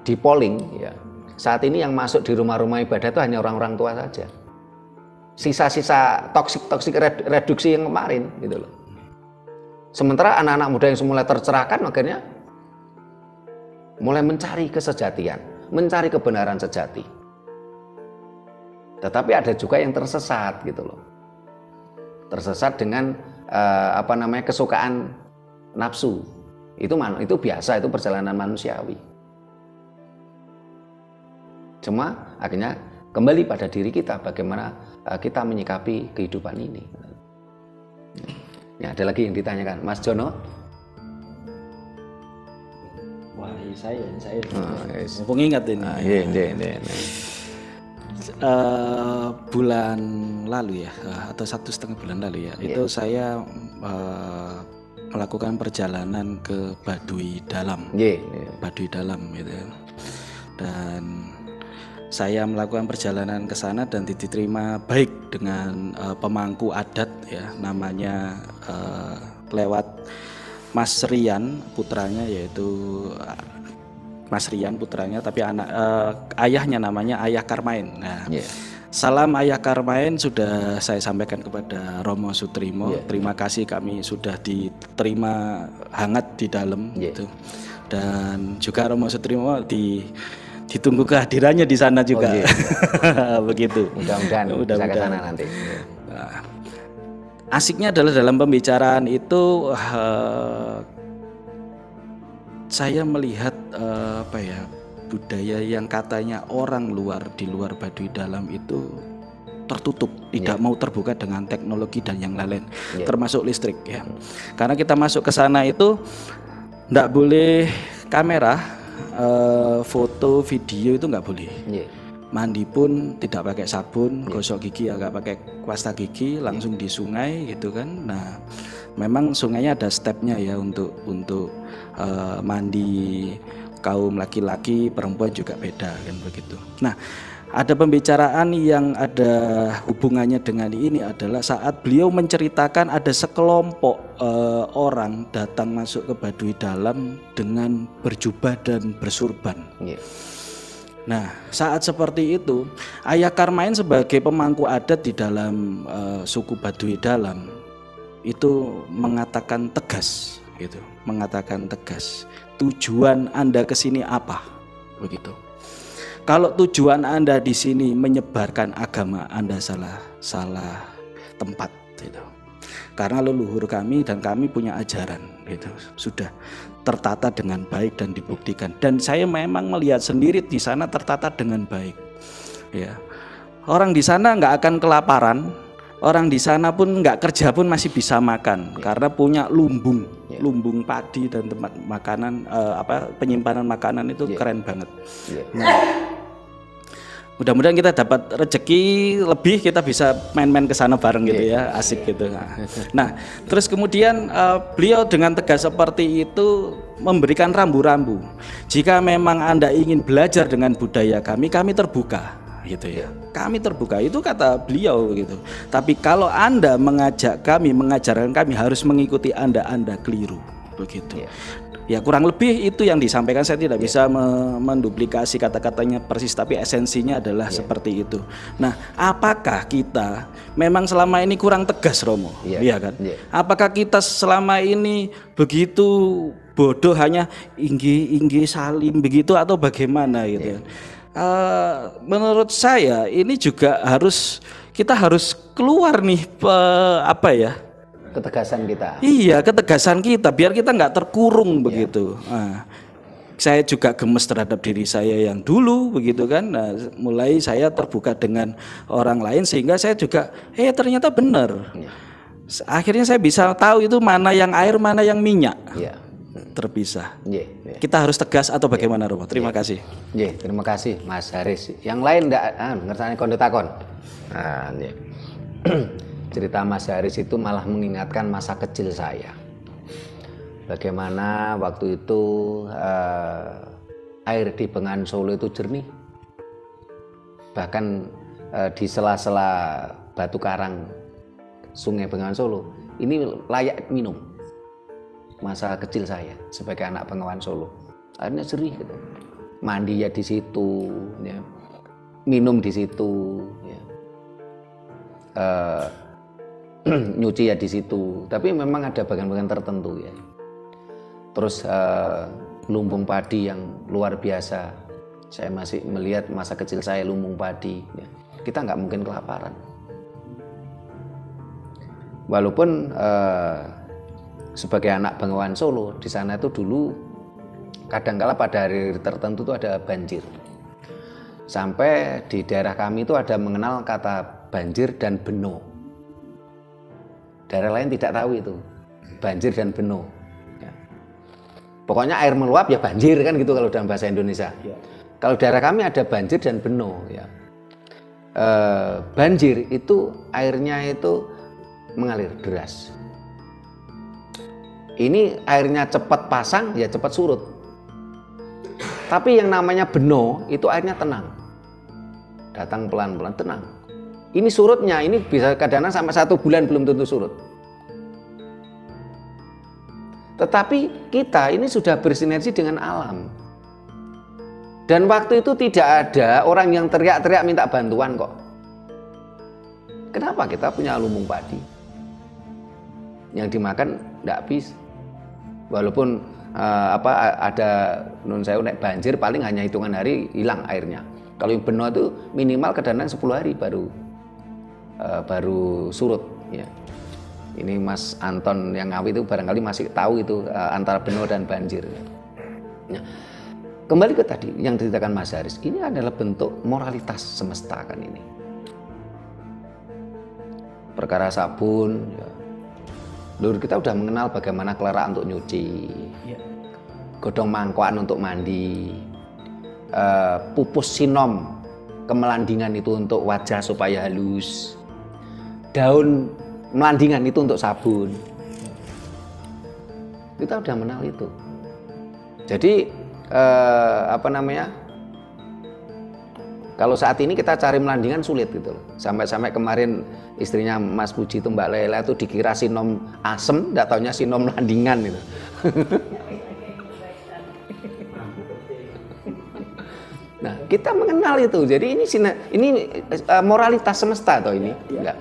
di polling ya, saat ini yang masuk di rumah-rumah ibadah itu hanya orang-orang tua saja. Sisa-sisa toksik reduksi yang kemarin gitu loh. Sementara anak-anak muda yang mulai tercerahkan akhirnya mulai mencari kesejatian, mencari kebenaran sejati. Tetapi ada juga yang tersesat gitu loh. Tersesat dengan kesukaan nafsu. Itu biasa, itu perjalanan manusiawi. Cuma akhirnya kembali pada diri kita, bagaimana kita menyikapi kehidupan ini. Ya, ada lagi yang ditanyakan, Mas Jono? Wah, saya. Mumpung ingat ini. Bulan lalu ya, atau 1,5 bulan lalu ya, itu saya melakukan perjalanan ke Baduy Dalam. Baduy Dalam gitu. Dan saya melakukan perjalanan ke sana dan diterima baik dengan pemangku adat ya, namanya lewat Mas Rian putranya, yaitu Mas Rian putranya, tapi ayahnya namanya Ayah Karmain. Nah, salam Ayah Karmain sudah saya sampaikan kepada Romo Sutrimo. Terima kasih, kami sudah diterima hangat di dalam gitu. Dan juga Romo Sutrimo ditunggu kehadirannya di sana juga. Begitu. Mudah-mudahan bisa ke sana nanti. Nah, asiknya adalah dalam pembicaraan itu saya melihat budaya yang katanya orang di luar Baduy Dalam itu tertutup, tidak mau terbuka dengan teknologi dan yang lain, termasuk listrik ya. Karena kita masuk ke sana itu tidak boleh kamera, foto, video itu nggak boleh. Mandi pun tidak pakai sabun, gosok gigi agak pakai pasta gigi, langsung di sungai gitu kan. Nah, memang sungainya ada stepnya ya untuk mandi kaum laki-laki, perempuan juga beda kan begitu. Nah, ada pembicaraan yang ada hubungannya dengan ini adalah saat beliau menceritakan ada sekelompok orang datang masuk ke Baduy Dalam dengan berjubah dan bersurban. Yeah. Nah, saat seperti itu, Ayah Karmain sebagai pemangku adat di dalam suku Baduy Dalam itu mengatakan tegas, gitu, mengatakan tegas. Tujuan Anda ke sini apa? Begitu. Kalau tujuan Anda di sini menyebarkan agama, Anda salah tempat, gitu. Karena leluhur kami dan kami punya ajaran, gitu, sudah tertata dengan baik dan dibuktikan. Dan saya memang melihat sendiri di sana tertata dengan baik. Ya, orang di sana nggak akan kelaparan, orang di sana pun nggak kerja pun masih bisa makan, karena punya lumbung, lumbung padi dan tempat makanan, penyimpanan makanan itu keren banget. Nah, mudah-mudahan kita dapat rezeki lebih, kita bisa main-main ke sana bareng gitu ya, asik gitu. Nah, terus kemudian beliau dengan tegas seperti itu memberikan rambu-rambu. Jika memang Anda ingin belajar dengan budaya kami terbuka, gitu ya. Kami terbuka, itu kata beliau gitu. Tapi kalau Anda mengajak kami, mengajarkan kami, harus mengikuti Anda keliru, begitu. Ya kurang lebih itu yang disampaikan. Saya tidak bisa menduplikasi kata-katanya persis, tapi esensinya adalah seperti itu. Nah, apakah kita memang selama ini kurang tegas, Romo? Iya kan? Apakah kita selama ini begitu bodoh, hanya inggi salim begitu, atau bagaimana gitu? Menurut saya ini juga kita harus keluar nih ketegasan kita. Iya, ketegasan kita biar kita nggak terkurung begitu. Nah, saya juga gemes terhadap diri saya yang dulu begitu kan. Nah, mulai saya terbuka dengan orang lain sehingga saya juga ternyata benar. Akhirnya saya bisa tahu itu mana yang air, mana yang minyak. Terpisah. Kita harus tegas atau bagaimana, Romo? Terima kasih. Terima kasih Mas Haris. Yang lain enggak ngertani konde takon. Nah, cerita Mas Haris itu malah mengingatkan masa kecil saya. Bagaimana waktu itu air di Bengawan Solo itu jernih. Bahkan di sela-sela batu karang Sungai Bengawan Solo ini layak minum. Masa kecil saya sebagai anak Bengawan Solo, airnya jernih gitu. Mandi ya di situ, ya. Minum di situ, ya. Nyuci ya di situ. Tapi memang ada bagian-bagian tertentu ya. Terus lumbung padi yang luar biasa. Saya masih melihat masa kecil saya lumbung padi. Ya. Kita nggak mungkin kelaparan. Walaupun sebagai anak Bengawan Solo di sana itu dulu kadangkala pada hari tertentu itu ada banjir. Sampai di daerah kami itu ada mengenal kata banjir dan beno. Daerah lain tidak tahu itu banjir dan beno. Ya. Pokoknya air meluap ya banjir kan gitu kalau dalam bahasa Indonesia. Kalau daerah kami ada banjir dan beno. Ya. Banjir itu airnya itu mengalir deras. Ini airnya cepat pasang ya cepat surut. Tapi yang namanya beno itu airnya tenang. Datang pelan-pelan tenang. Ini surutnya ini bisa kadang-kadang sampai 1 bulan belum tentu surut. Tetapi kita ini sudah bersinergi dengan alam. Dan waktu itu tidak ada orang yang teriak-teriak minta bantuan kok. Kenapa? Kita punya lumbung padi. Yang dimakan tidak habis. Walaupun ada nun sewu nek banjir paling hanya hitungan hari hilang airnya. Kalau yang beno itu minimal kadang-kadang 10 hari baru surut ya. Ini Mas Anton yang Ngawi itu barangkali masih tahu itu antara beno dan banjir. Nah, kembali ke tadi yang diceritakan Mas Haris, ini adalah bentuk moralitas semesta kan ini. Perkara sabun ya. Dulu kita udah mengenal bagaimana kelera untuk nyuci, godong mangkokan untuk mandi, pupus sinom kemelandingan itu untuk wajah supaya halus, daun melandingan itu untuk sabun. Kita udah mengenal itu. Jadi kalau saat ini kita cari melandingan sulit gitu loh. Sampai kemarin istrinya Mas Puji itu Mbak Lela itu dikira sinom asem, enggak taunya sinom melandingan gitu. Nah, kita mengenal itu. Jadi ini moralitas semesta atau ini? Enggak.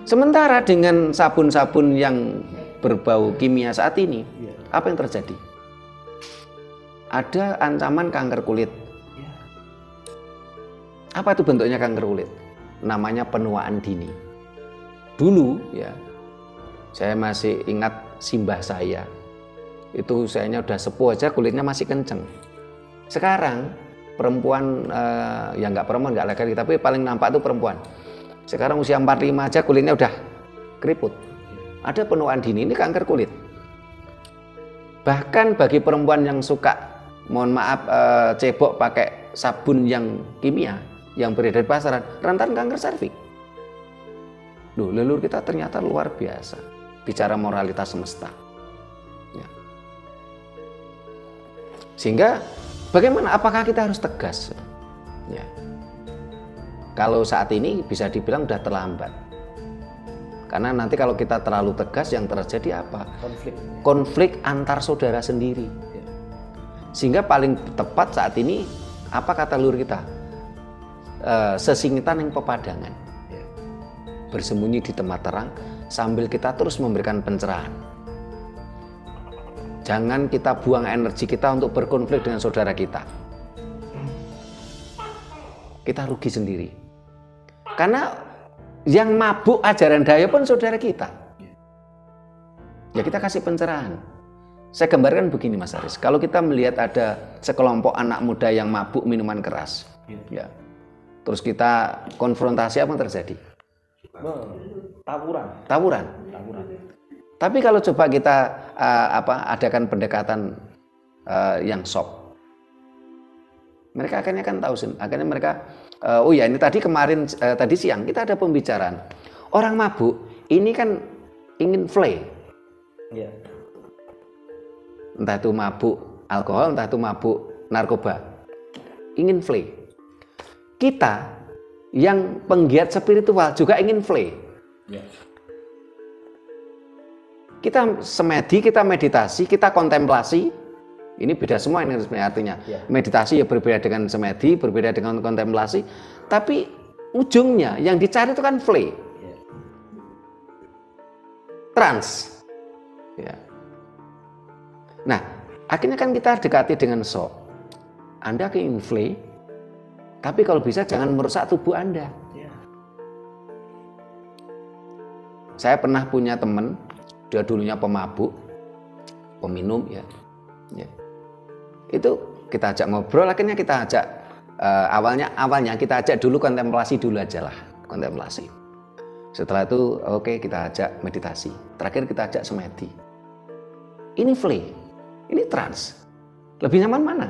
Sementara dengan sabun-sabun yang berbau kimia saat ini, apa yang terjadi? Ada ancaman kanker kulit. Apa itu bentuknya kanker kulit? Namanya penuaan dini. Dulu ya, saya masih ingat simbah saya. Itu sayanya udah sepuh aja kulitnya masih kenceng. Sekarang perempuan nggak perempuan, nggak laki-laki, tapi paling nampak itu perempuan. Sekarang usia 45 aja kulitnya udah keriput. Ada penuaan dini, ini kanker kulit. Bahkan bagi perempuan yang suka, mohon maaf, cebok pakai sabun yang kimia, yang beredar di pasaran, rentan kanker serviks. Loh, leluhur kita ternyata luar biasa. Bicara moralitas semesta. Ya. Sehingga bagaimana? Apakah kita harus tegas? Ya. Kalau saat ini bisa dibilang sudah terlambat. Karena nanti kalau kita terlalu tegas yang terjadi apa? Konflik antar saudara sendiri. Sehingga paling tepat saat ini apa kata leluhur kita? Sesingitan yang pepadangan. Bersembunyi di tempat terang sambil kita terus memberikan pencerahan. Jangan kita buang energi kita untuk berkonflik dengan saudara kita. Kita rugi sendiri. Karena yang mabuk ajaran daya pun saudara kita. Ya kita kasih pencerahan. Saya gambarkan begini Mas Aris. Kalau kita melihat ada sekelompok anak muda yang mabuk minuman keras. Ya. Terus kita konfrontasi, apa yang terjadi? Tawuran. Tapi kalau coba kita adakan pendekatan yang soft, mereka akhirnya kan tahu, akhirnya mereka oh ya ini tadi siang kita ada pembicaraan orang mabuk ini kan ingin flee, entah itu mabuk alkohol, entah itu mabuk narkoba, ingin flee. Kita yang penggiat spiritual juga ingin flee. Kita semedi, kita meditasi, kita kontemplasi. Ini beda semua ini artinya. Meditasi ya berbeda dengan semedi, berbeda dengan kontemplasi. Tapi ujungnya yang dicari itu kan flee. Trans. Ya. Nah, akhirnya kan kita dekati dengan sok. Anda ingin flee, tapi kalau bisa jangan merusak tubuh Anda. Saya pernah punya teman, dia dulunya pemabuk, peminum ya. Itu kita ajak ngobrol, akhirnya kita ajak awalnya kita ajak dulu kontemplasi dulu aja lah, kontemplasi. Setelah itu oke, kita ajak meditasi. Terakhir kita ajak semedi. Ini flee, ini trans. Lebih nyaman mana?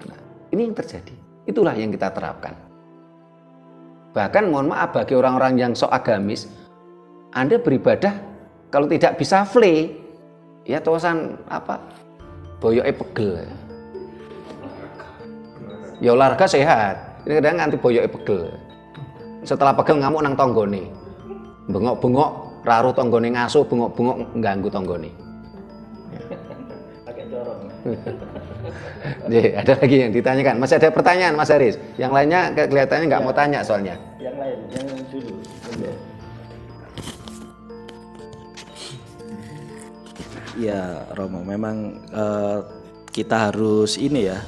Nah, ini yang terjadi. Itulah yang kita terapkan. Bahkan mohon maaf bagi orang-orang yang sok agamis, Anda beribadah kalau tidak bisa flee, ya tosan boyoke pegel. Ya olahraga sehat. Ini kadang anti boyoke pegel. Setelah pegel ngamuk nang tonggone. Bengok-bengok raruh tonggone ngasuh, bengok-bengok ngganggu tonggone. Agak corong. Ada lagi yang ditanyakan. Masih ada pertanyaan Mas Haris. Yang lainnya kelihatannya nggak mau tanya soalnya. Yang lain, yang dulu. Ya Romo, memang kita harus ini ya,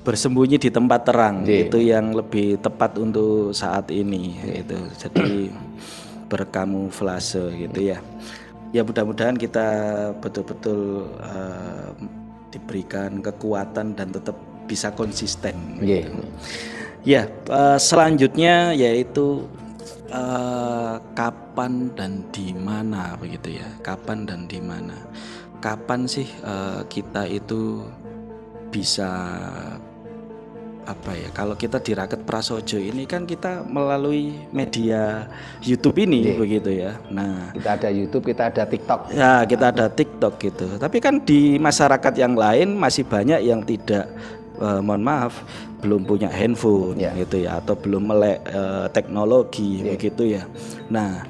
bersembunyi di tempat terang. Itu yang lebih tepat untuk saat ini gitu. Jadi berkamuflase gitu ya. Ya mudah-mudahan kita betul-betul diberikan kekuatan dan tetap bisa konsisten gitu. Ya, selanjutnya yaitu kapan dan di mana begitu ya. Kapan dan di mana. Kapan sih kita itu bisa apa ya, kalau kita di Raket Prasojo ini kan kita melalui media YouTube ini begitu ya. Nah, kita ada YouTube, kita ada TikTok. Ya, kita ada TikTok gitu. Tapi kan di masyarakat yang lain masih banyak yang tidak mohon maaf belum punya handphone gitu ya, atau belum melek teknologi begitu ya. Nah,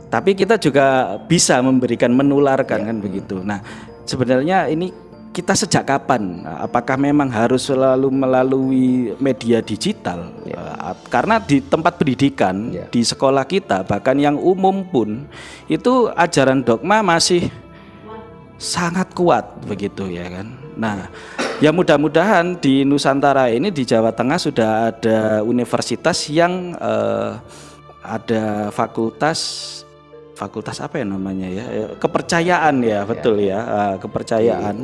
tapi kita juga bisa memberikan, menularkan kan begitu. Nah, sebenarnya ini kita sejak kapan? Apakah memang harus selalu melalui media digital? Karena di tempat pendidikan, di sekolah kita, bahkan yang umum pun, itu ajaran dogma masih sangat kuat begitu ya kan. Nah, ya mudah-mudahan di Nusantara ini, di Jawa Tengah sudah ada universitas yang ada fakultas apa ya namanya ya, kepercayaan ya, betul ya, kepercayaan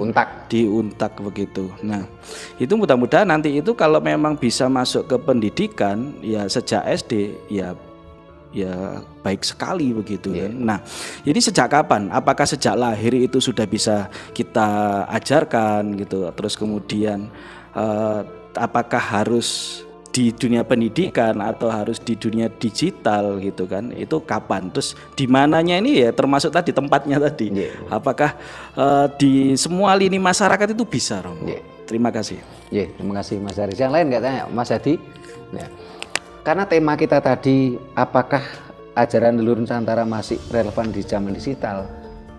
di Untak begitu. Nah, itu mudah-mudahan nanti itu kalau memang bisa masuk ke pendidikan ya sejak SD ya baik sekali begitu kan. Nah, ini sejak kapan? Apakah sejak lahir itu sudah bisa kita ajarkan gitu? Terus kemudian apakah harus di dunia pendidikan atau harus di dunia digital gitu kan? Itu kapan? Terus di mananya ini ya, termasuk tadi tempatnya tadi. Apakah di semua lini masyarakat itu bisa, Romo? Terima kasih. Terima kasih Mas Haris. Yang lain nggak tanya, Mas Hadi? Karena tema kita tadi, apakah ajaran leluhur Nusantara masih relevan di zaman digital?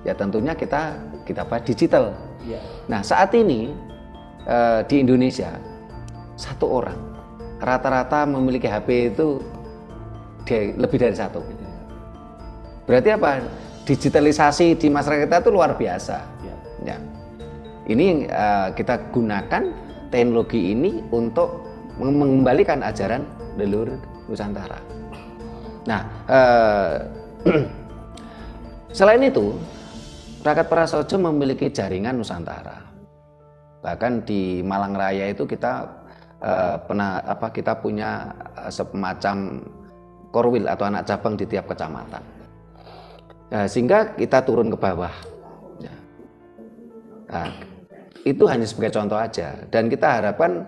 Ya tentunya kita bahas digital. Nah, saat ini di Indonesia satu orang rata-rata memiliki HP itu lebih dari satu. Berarti apa? Digitalisasi di masyarakat kita itu luar biasa. Ini kita gunakan teknologi ini untuk mengembalikan ajaran leluhur Nusantara. Nah, selain itu, Raket Prasojo memiliki jaringan Nusantara. Bahkan di Malang Raya itu kita kita punya semacam korwil atau anak cabang di tiap kecamatan, sehingga kita turun ke bawah. Nah, itu hanya sebagai contoh aja, dan kita harapkan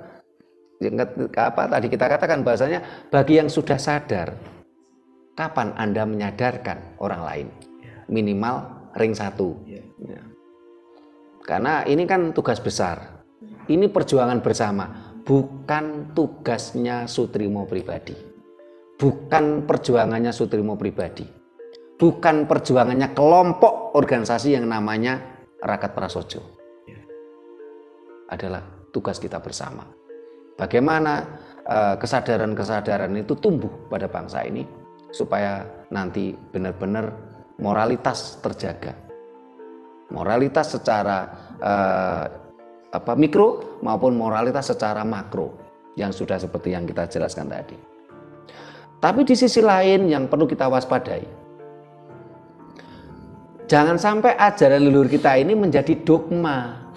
tadi kita katakan bahasanya bagi yang sudah sadar, kapan Anda menyadarkan orang lain, minimal ring 1. Karena ini kan tugas besar, ini perjuangan bersama. Bukan tugasnya Sutrimo pribadi, bukan perjuangannya Sutrimo pribadi, bukan perjuangannya kelompok organisasi yang namanya Raket Prasojo. Adalah tugas kita bersama. Bagaimana kesadaran-kesadaran itu tumbuh pada bangsa ini supaya nanti benar-benar moralitas terjaga. Moralitas secara mikro maupun moralitas secara makro yang sudah seperti yang kita jelaskan tadi. Tapi di sisi lain yang perlu kita waspadai, jangan sampai ajaran leluhur kita ini menjadi dogma,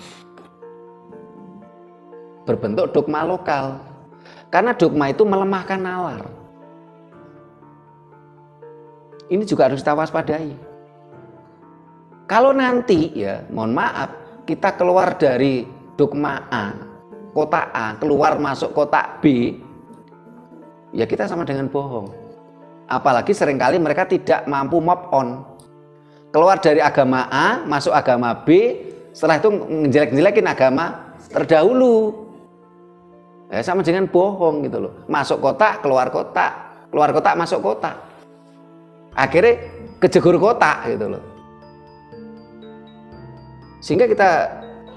berbentuk dogma lokal, karena dogma itu melemahkan nalar. Ini juga harus kita waspadai. Kalau nanti ya, mohon maaf, kita keluar dari dogma A, kotak A, keluar masuk kotak B, ya kita sama dengan bohong. Apalagi seringkali mereka tidak mampu move on. Keluar dari agama A, masuk agama B, setelah itu ngejelek-jelekin agama terdahulu. Ya, sama dengan bohong gitu loh. Masuk kotak, keluar kotak, masuk kotak. Akhirnya kejegur kotak gitu loh. Sehingga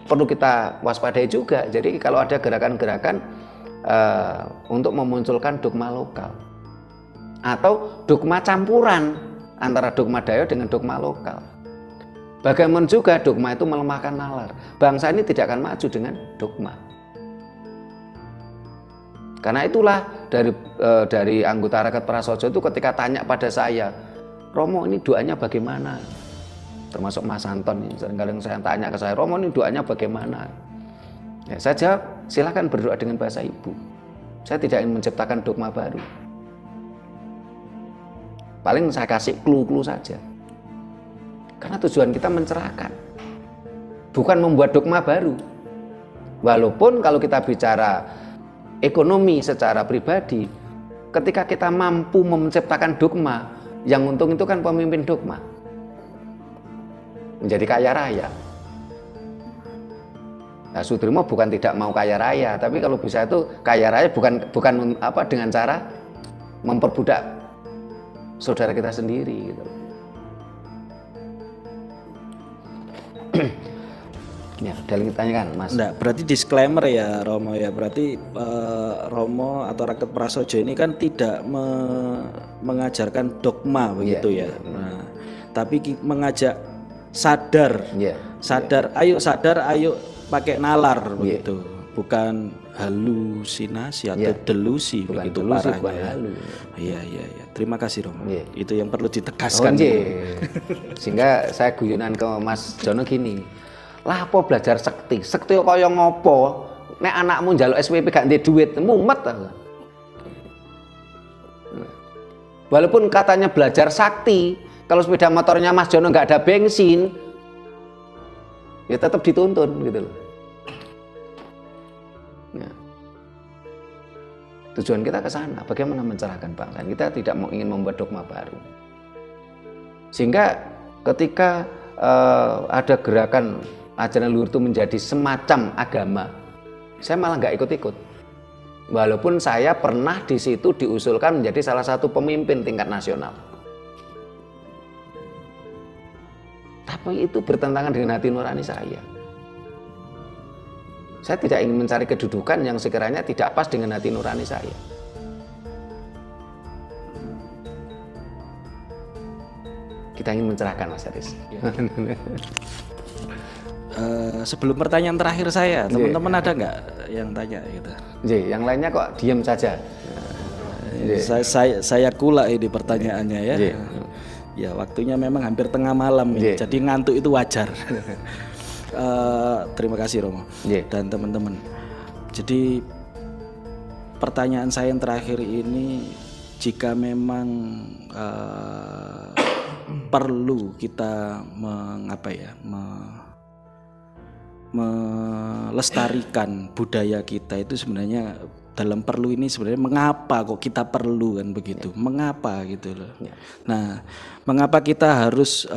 perlu kita waspadai juga. Jadi kalau ada gerakan-gerakan untuk memunculkan dogma lokal atau dogma campuran antara dogma Dayo dengan dogma lokal, bagaimana juga dogma itu melemahkan nalar. Bangsa ini tidak akan maju dengan dogma. Karena itulah dari anggota Raket Prasojo itu ketika tanya pada saya, Romo ini doanya bagaimana? Termasuk Mas Anton, sering-kali saya tanya ke saya, Romo ini doanya bagaimana? Ya, saya jawab, silakan berdoa dengan bahasa ibu. Saya tidak ingin menciptakan dogma baru. Paling saya kasih clue-clue saja. Karena tujuan kita mencerahkan, bukan membuat dogma baru. Walaupun kalau kita bicara ekonomi secara pribadi, ketika kita mampu menciptakan dogma, yang untung itu kan pemimpin dogma. Menjadi kaya raya. Nah, Sudirmo bukan tidak mau kaya raya, tapi kalau bisa itu kaya raya bukan apa dengan cara memperbudak saudara kita sendiri gitu. Ya, dalil ditanyakan, Mas. Enggak, berarti disclaimer ya Romo ya. Berarti Romo atau Raket Prasojo ini kan tidak mengajarkan dogma begitu ya. Nah, tapi mengajak sadar. Sadar, ayo sadar, ayo pakai nalar begitu. Bukan halusinasi atau delusi bukan begitu delusi, parahnya. Iya. Terima kasih Romo. Itu yang perlu ditegaskan. Sehingga saya guyonan ke Mas Jono gini. Lah apa belajar sekti? Sekti kaya ngopo? Nek anakmu njaluk SPP gak ndek duit, mumet. Walaupun katanya belajar sakti, kalau sepeda motornya Mas Jono nggak ada bensin, ya tetap dituntun gitu loh. Nah, tujuan kita ke sana, bagaimana mencerahkan bangsa. Kita tidak mau ingin membuat dogma baru. Sehingga ketika ada gerakan ajaran luhur itu menjadi semacam agama, saya malah nggak ikut-ikut. Walaupun saya pernah di situ diusulkan menjadi salah satu pemimpin tingkat nasional. Tapi itu bertentangan dengan hati nurani saya. Saya tidak ingin mencari kedudukan yang sekiranya tidak pas dengan hati nurani saya. Kita ingin mencerahkan, Mas Haris. Sebelum pertanyaan terakhir saya, teman-teman ada nggak yang tanya gitu? Yang lainnya kok diam saja. Saya kulak ini pertanyaannya ya. Ya waktunya memang hampir tengah malam, jadi ngantuk itu wajar. Terima kasih Romo dan teman-teman. Jadi pertanyaan saya yang terakhir ini, jika memang perlu kita melestarikan budaya kita, itu sebenarnya dalam perlu ini sebenarnya mengapa kok kita perlu kan begitu, mengapa gitu loh. Nah, mengapa kita harus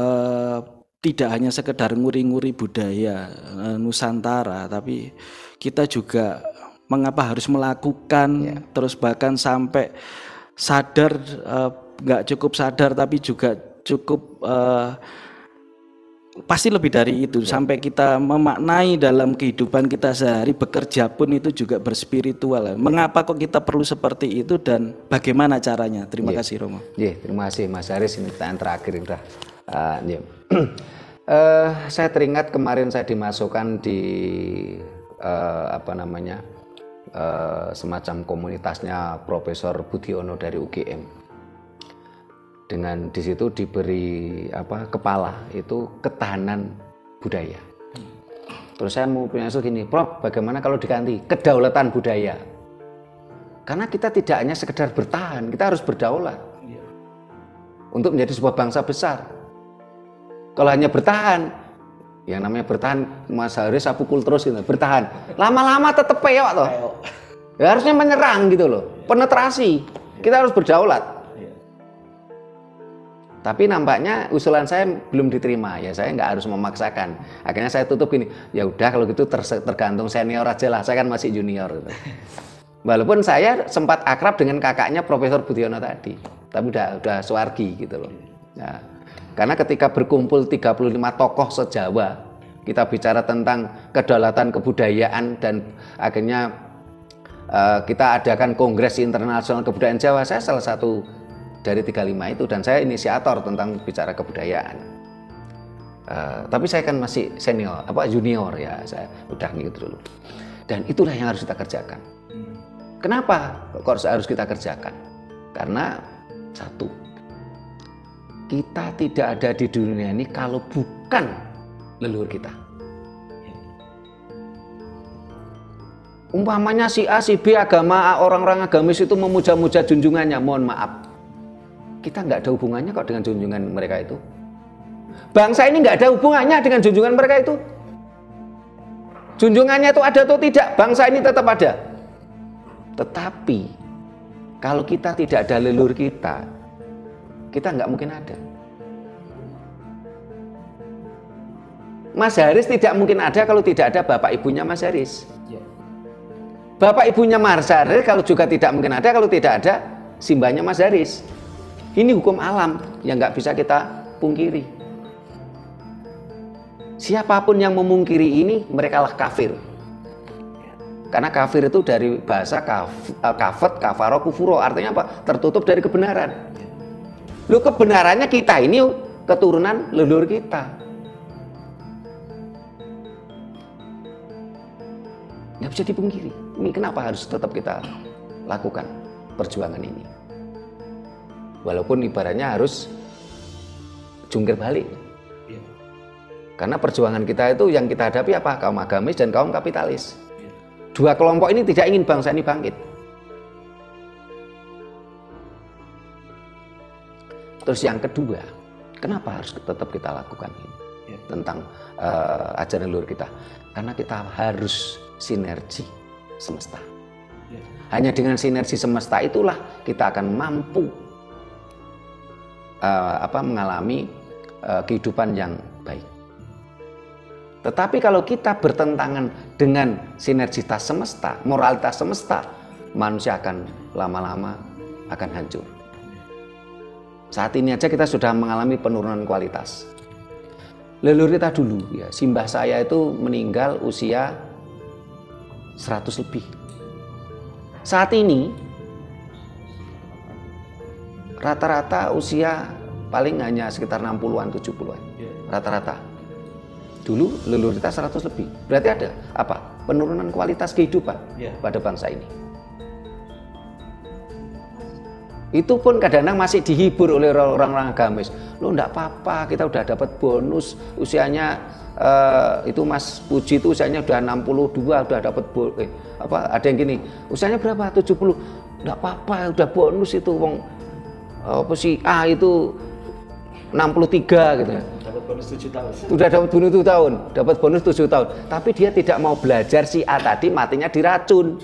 tidak hanya sekedar nguri-nguri budaya Nusantara, tapi kita juga mengapa harus melakukan, terus bahkan sampai sadar, nggak cukup sadar tapi juga cukup pasti lebih dari itu, sampai kita memaknai dalam kehidupan kita sehari, bekerja pun itu juga berspiritual. Mengapa kok kita perlu seperti itu dan bagaimana caranya? Terima kasih Romo. Terima kasih Mas Haris, ini pertanyaan terakhir udah. Saya teringat kemarin saya dimasukkan di semacam komunitasnya Profesor Budiono dari UGM. Dengan di situ diberi kepala itu ketahanan budaya. Terus saya mau punya gini, Prof, bagaimana kalau diganti kedaulatan budaya? Karena kita tidak hanya sekedar bertahan, kita harus berdaulat untuk menjadi sebuah bangsa besar. Kalau hanya bertahan, yang namanya bertahan, Mas Haris pukul terus gitu, bertahan, lama-lama tetep peyok toh. Ya, harusnya menyerang gitu loh, penetrasi. Kita harus berdaulat. Tapi nampaknya usulan saya belum diterima, ya saya nggak harus memaksakan. Akhirnya saya tutup gini, ya udah kalau gitu tergantung senior aja lah, saya kan masih junior gitu. Walaupun saya sempat akrab dengan kakaknya Profesor Budiono tadi, tapi udah suwargi gitu loh. Ya, karena ketika berkumpul 35 tokoh se-Jawa, kita bicara tentang kedaulatan kebudayaan dan akhirnya kita adakan Kongres Internasional Kebudayaan Jawa, saya salah satu dari 35 itu, dan saya inisiator tentang bicara kebudayaan. Tapi saya kan masih junior ya, saya udah gitu dulu. Dan itulah yang harus kita kerjakan. Kenapa kok harus kita kerjakan? Karena satu, kita tidak ada di dunia ini kalau bukan leluhur kita. Umpamanya si A, si B agama, orang-orang agamis itu memuja-muja junjungannya, mohon maaf, kita nggak ada hubungannya kok dengan junjungan mereka itu. Bangsa ini nggak ada hubungannya dengan junjungan mereka itu. Junjungannya itu ada atau tidak, bangsa ini tetap ada. Tetapi kalau kita tidak ada leluhur kita nggak mungkin ada. Mas Haris tidak mungkin ada kalau tidak ada bapak ibunya Mas Haris. Bapak ibunya Mas Haris kalau juga tidak mungkin ada kalau tidak ada simbahnya Mas Haris. Ini hukum alam yang nggak bisa kita pungkiri. Siapapun yang memungkiri ini, mereka lah kafir. Karena kafir itu dari bahasa kafet, kafaro, kufuro, artinya apa? Tertutup dari kebenaran. Lu kebenarannya kita ini keturunan leluhur kita. Nggak bisa dipungkiri. Ini kenapa harus tetap kita lakukan perjuangan ini? Walaupun ibaratnya harus jungkir balik. Karena perjuangan kita itu yang kita hadapi apa? Kaum agamis dan kaum kapitalis. Dua kelompok ini tidak ingin bangsa ini bangkit. Terus yang kedua, kenapa harus tetap kita lakukan ini? Tentang ajaran leluhur kita. Karena kita harus sinergi semesta. Hanya dengan sinergi semesta itulah kita akan mampu mengalami kehidupan yang baik. Tetapi kalau kita bertentangan dengan sinergitas semesta, moralitas semesta, manusia akan lama-lama akan hancur. Saat ini aja kita sudah mengalami penurunan kualitas. Leluhur kita dulu, ya, simbah saya itu meninggal usia 100 lebih. Saat ini rata-rata usia paling hanya sekitar 60-an, 70-an. Rata-rata. Dulu leluhur kita 100 lebih. Berarti ada apa? Penurunan kualitas kehidupan pada bangsa ini. Itu pun kadang-kadang masih dihibur oleh orang-orang agamis. Loh, enggak apa-apa, kita udah dapat bonus usianya itu Mas Puji itu usianya udah 62, udah dapat ada yang gini, usianya berapa? 70. Enggak apa-apa, udah bonus itu wong si A itu 63 gitu. Dapat bonus 7 tahun. Udah dapat bonus 7 tahun, dapat bonus 7 tahun. Tapi dia tidak mau belajar, si A tadi matinya diracun.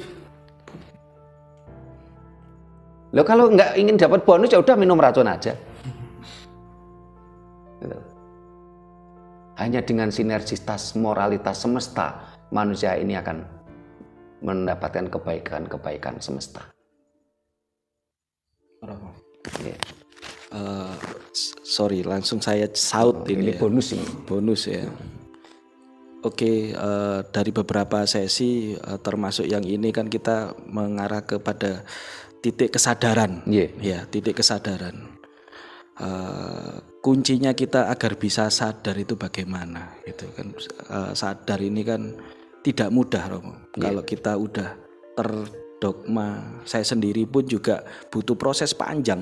Loh, kalau nggak ingin dapat bonus ya udah minum racun aja. Gitu. Hanya dengan sinergitas moralitas semesta, manusia ini akan mendapatkan kebaikan-kebaikan semesta. Yeah. Sorry, langsung saya saut ini ya. Bonus ini. Bonus ya. Oke, dari beberapa sesi termasuk yang ini kan kita mengarah kepada titik kesadaran. Ya, titik kesadaran. Kuncinya kita agar bisa sadar itu bagaimana gitu kan. Sadar ini kan tidak mudah, Romo. Kalau kita udah terdogma, saya sendiri pun juga butuh proses panjang.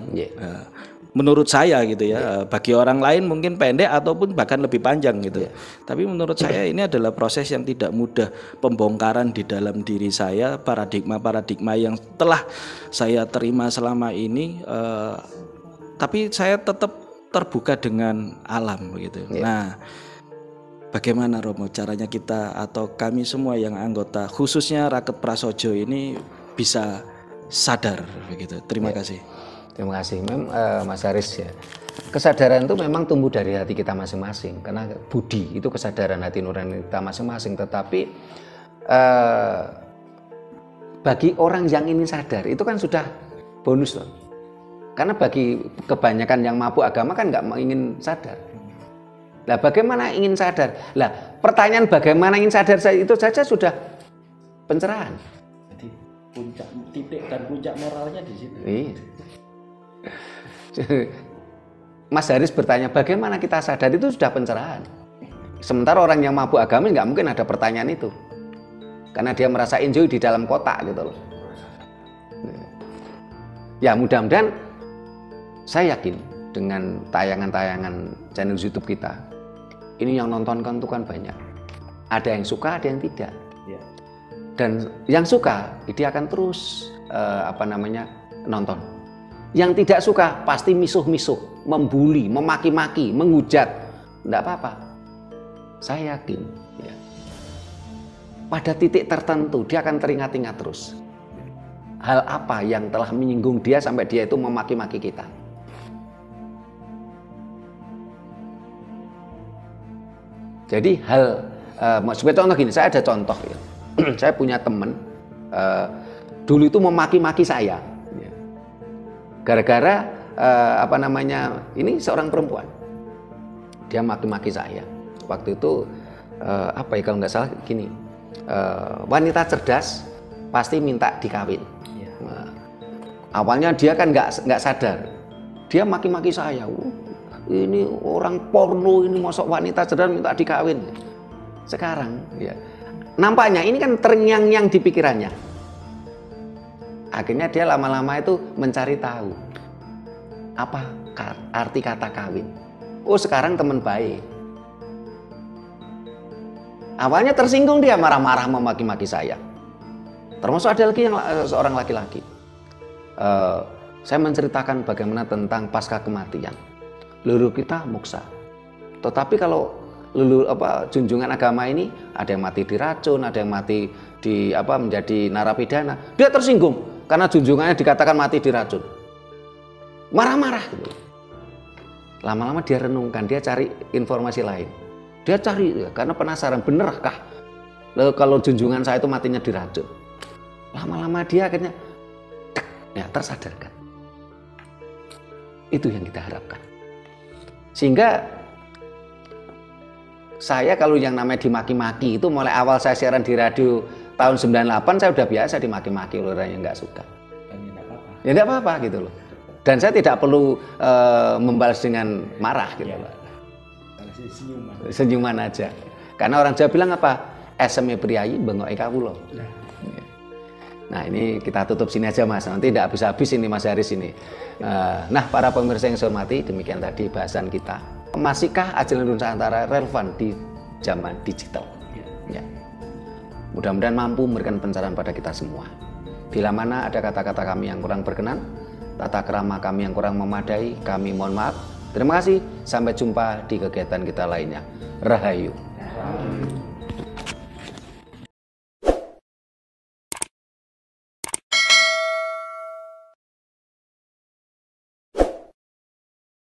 Menurut saya gitu ya. Bagi orang lain mungkin pendek ataupun bahkan lebih panjang gitu. Tapi menurut saya ini adalah proses yang tidak mudah, pembongkaran di dalam diri saya, paradigma-paradigma yang telah saya terima selama ini, tapi saya tetap terbuka dengan alam gitu. Nah, bagaimana Romo caranya kita atau kami semua yang anggota khususnya Raket Prasojo ini bisa sadar begitu. Terima kasih. Terima kasih, Mas Haris ya. Kesadaran itu memang tumbuh dari hati kita masing-masing, karena budi itu kesadaran hati nurani kita masing-masing. Tetapi bagi orang yang ingin sadar itu kan sudah bonus loh. Karena bagi kebanyakan yang mabuk agama kan nggak ingin sadar. Nah, bagaimana ingin sadar? Lah, pertanyaan bagaimana ingin sadar itu saja sudah pencerahan. Jadi puncak titik dan puncak moralnya di situ. Mas Haris bertanya bagaimana kita sadar itu sudah pencerahan. Sementara orang yang mabuk agama nggak mungkin ada pertanyaan itu, karena dia merasa enjoy di dalam kotak gitu loh. Ya mudah-mudahan saya yakin dengan tayangan-tayangan channel YouTube kita ini yang nontonkan itu kan banyak. Ada yang suka, ada yang tidak. Dan yang suka dia akan terus nonton. Yang tidak suka pasti misuh-misuh, membuli, memaki-maki, menghujat. Enggak apa-apa. Saya yakin pada titik tertentu dia akan teringat-ingat terus. hal apa yang telah menyinggung dia sampai dia itu memaki-maki kita. Jadi sebagai contoh gini, saya ada contoh ya. Saya punya teman dulu itu memaki-maki saya, gara-gara ini seorang perempuan, dia maki-maki saya. Waktu itu kalau nggak salah gini, wanita cerdas pasti minta dikawin. Awalnya dia kan nggak sadar, dia maki-maki saya. Ini orang porno, ini masuk wanita cerdas minta dikawin. Sekarang ya nampaknya ini kan terngiang-ngiang di pikirannya. Akhirnya dia lama-lama itu mencari tahu apa arti kata kawin. Oh, sekarang teman baik. Awalnya tersinggung, dia marah-marah memaki-maki saya. Termasuk ada lagi yang seorang laki-laki. Saya menceritakan bagaimana tentang pasca kematian. Leluhur kita moksa. Tetapi kalau junjungan agama ini ada yang mati diracun, ada yang mati menjadi narapidana, dia tersinggung karena junjungannya dikatakan mati diracun. Marah-marah gitu. Lama-lama dia renungkan, dia cari informasi lain. Dia cari karena penasaran, benarkah kalau junjungan saya itu matinya diracun? Lama-lama dia akhirnya tersadarkan. Itu yang kita harapkan. Sehingga saya kalau yang namanya dimaki-maki itu mulai awal saya siaran di radio tahun 98 saya udah biasa dimaki-maki oleh orang yang nggak suka. Ya nggak apa-apa gitu loh. Dan saya tidak perlu membalas dengan marah gitu loh. Senyuman aja. Karena orang Jawa bilang apa? Eseme priyayi bengok kawula. Nah, ini kita tutup sini aja Mas. Nanti tidak habis-habis ini Mas Haris ini. Nah, para pemirsa yang saya hormati, demikian tadi bahasan kita. Masihkah ajaran Nusantara relevan di zaman digital? Ya. Mudah-mudahan mampu memberikan pencerahan pada kita semua. Bila mana ada kata-kata kami yang kurang berkenan, tata krama kami yang kurang memadai, kami mohon maaf. Terima kasih. Sampai jumpa di kegiatan kita lainnya. Rahayu.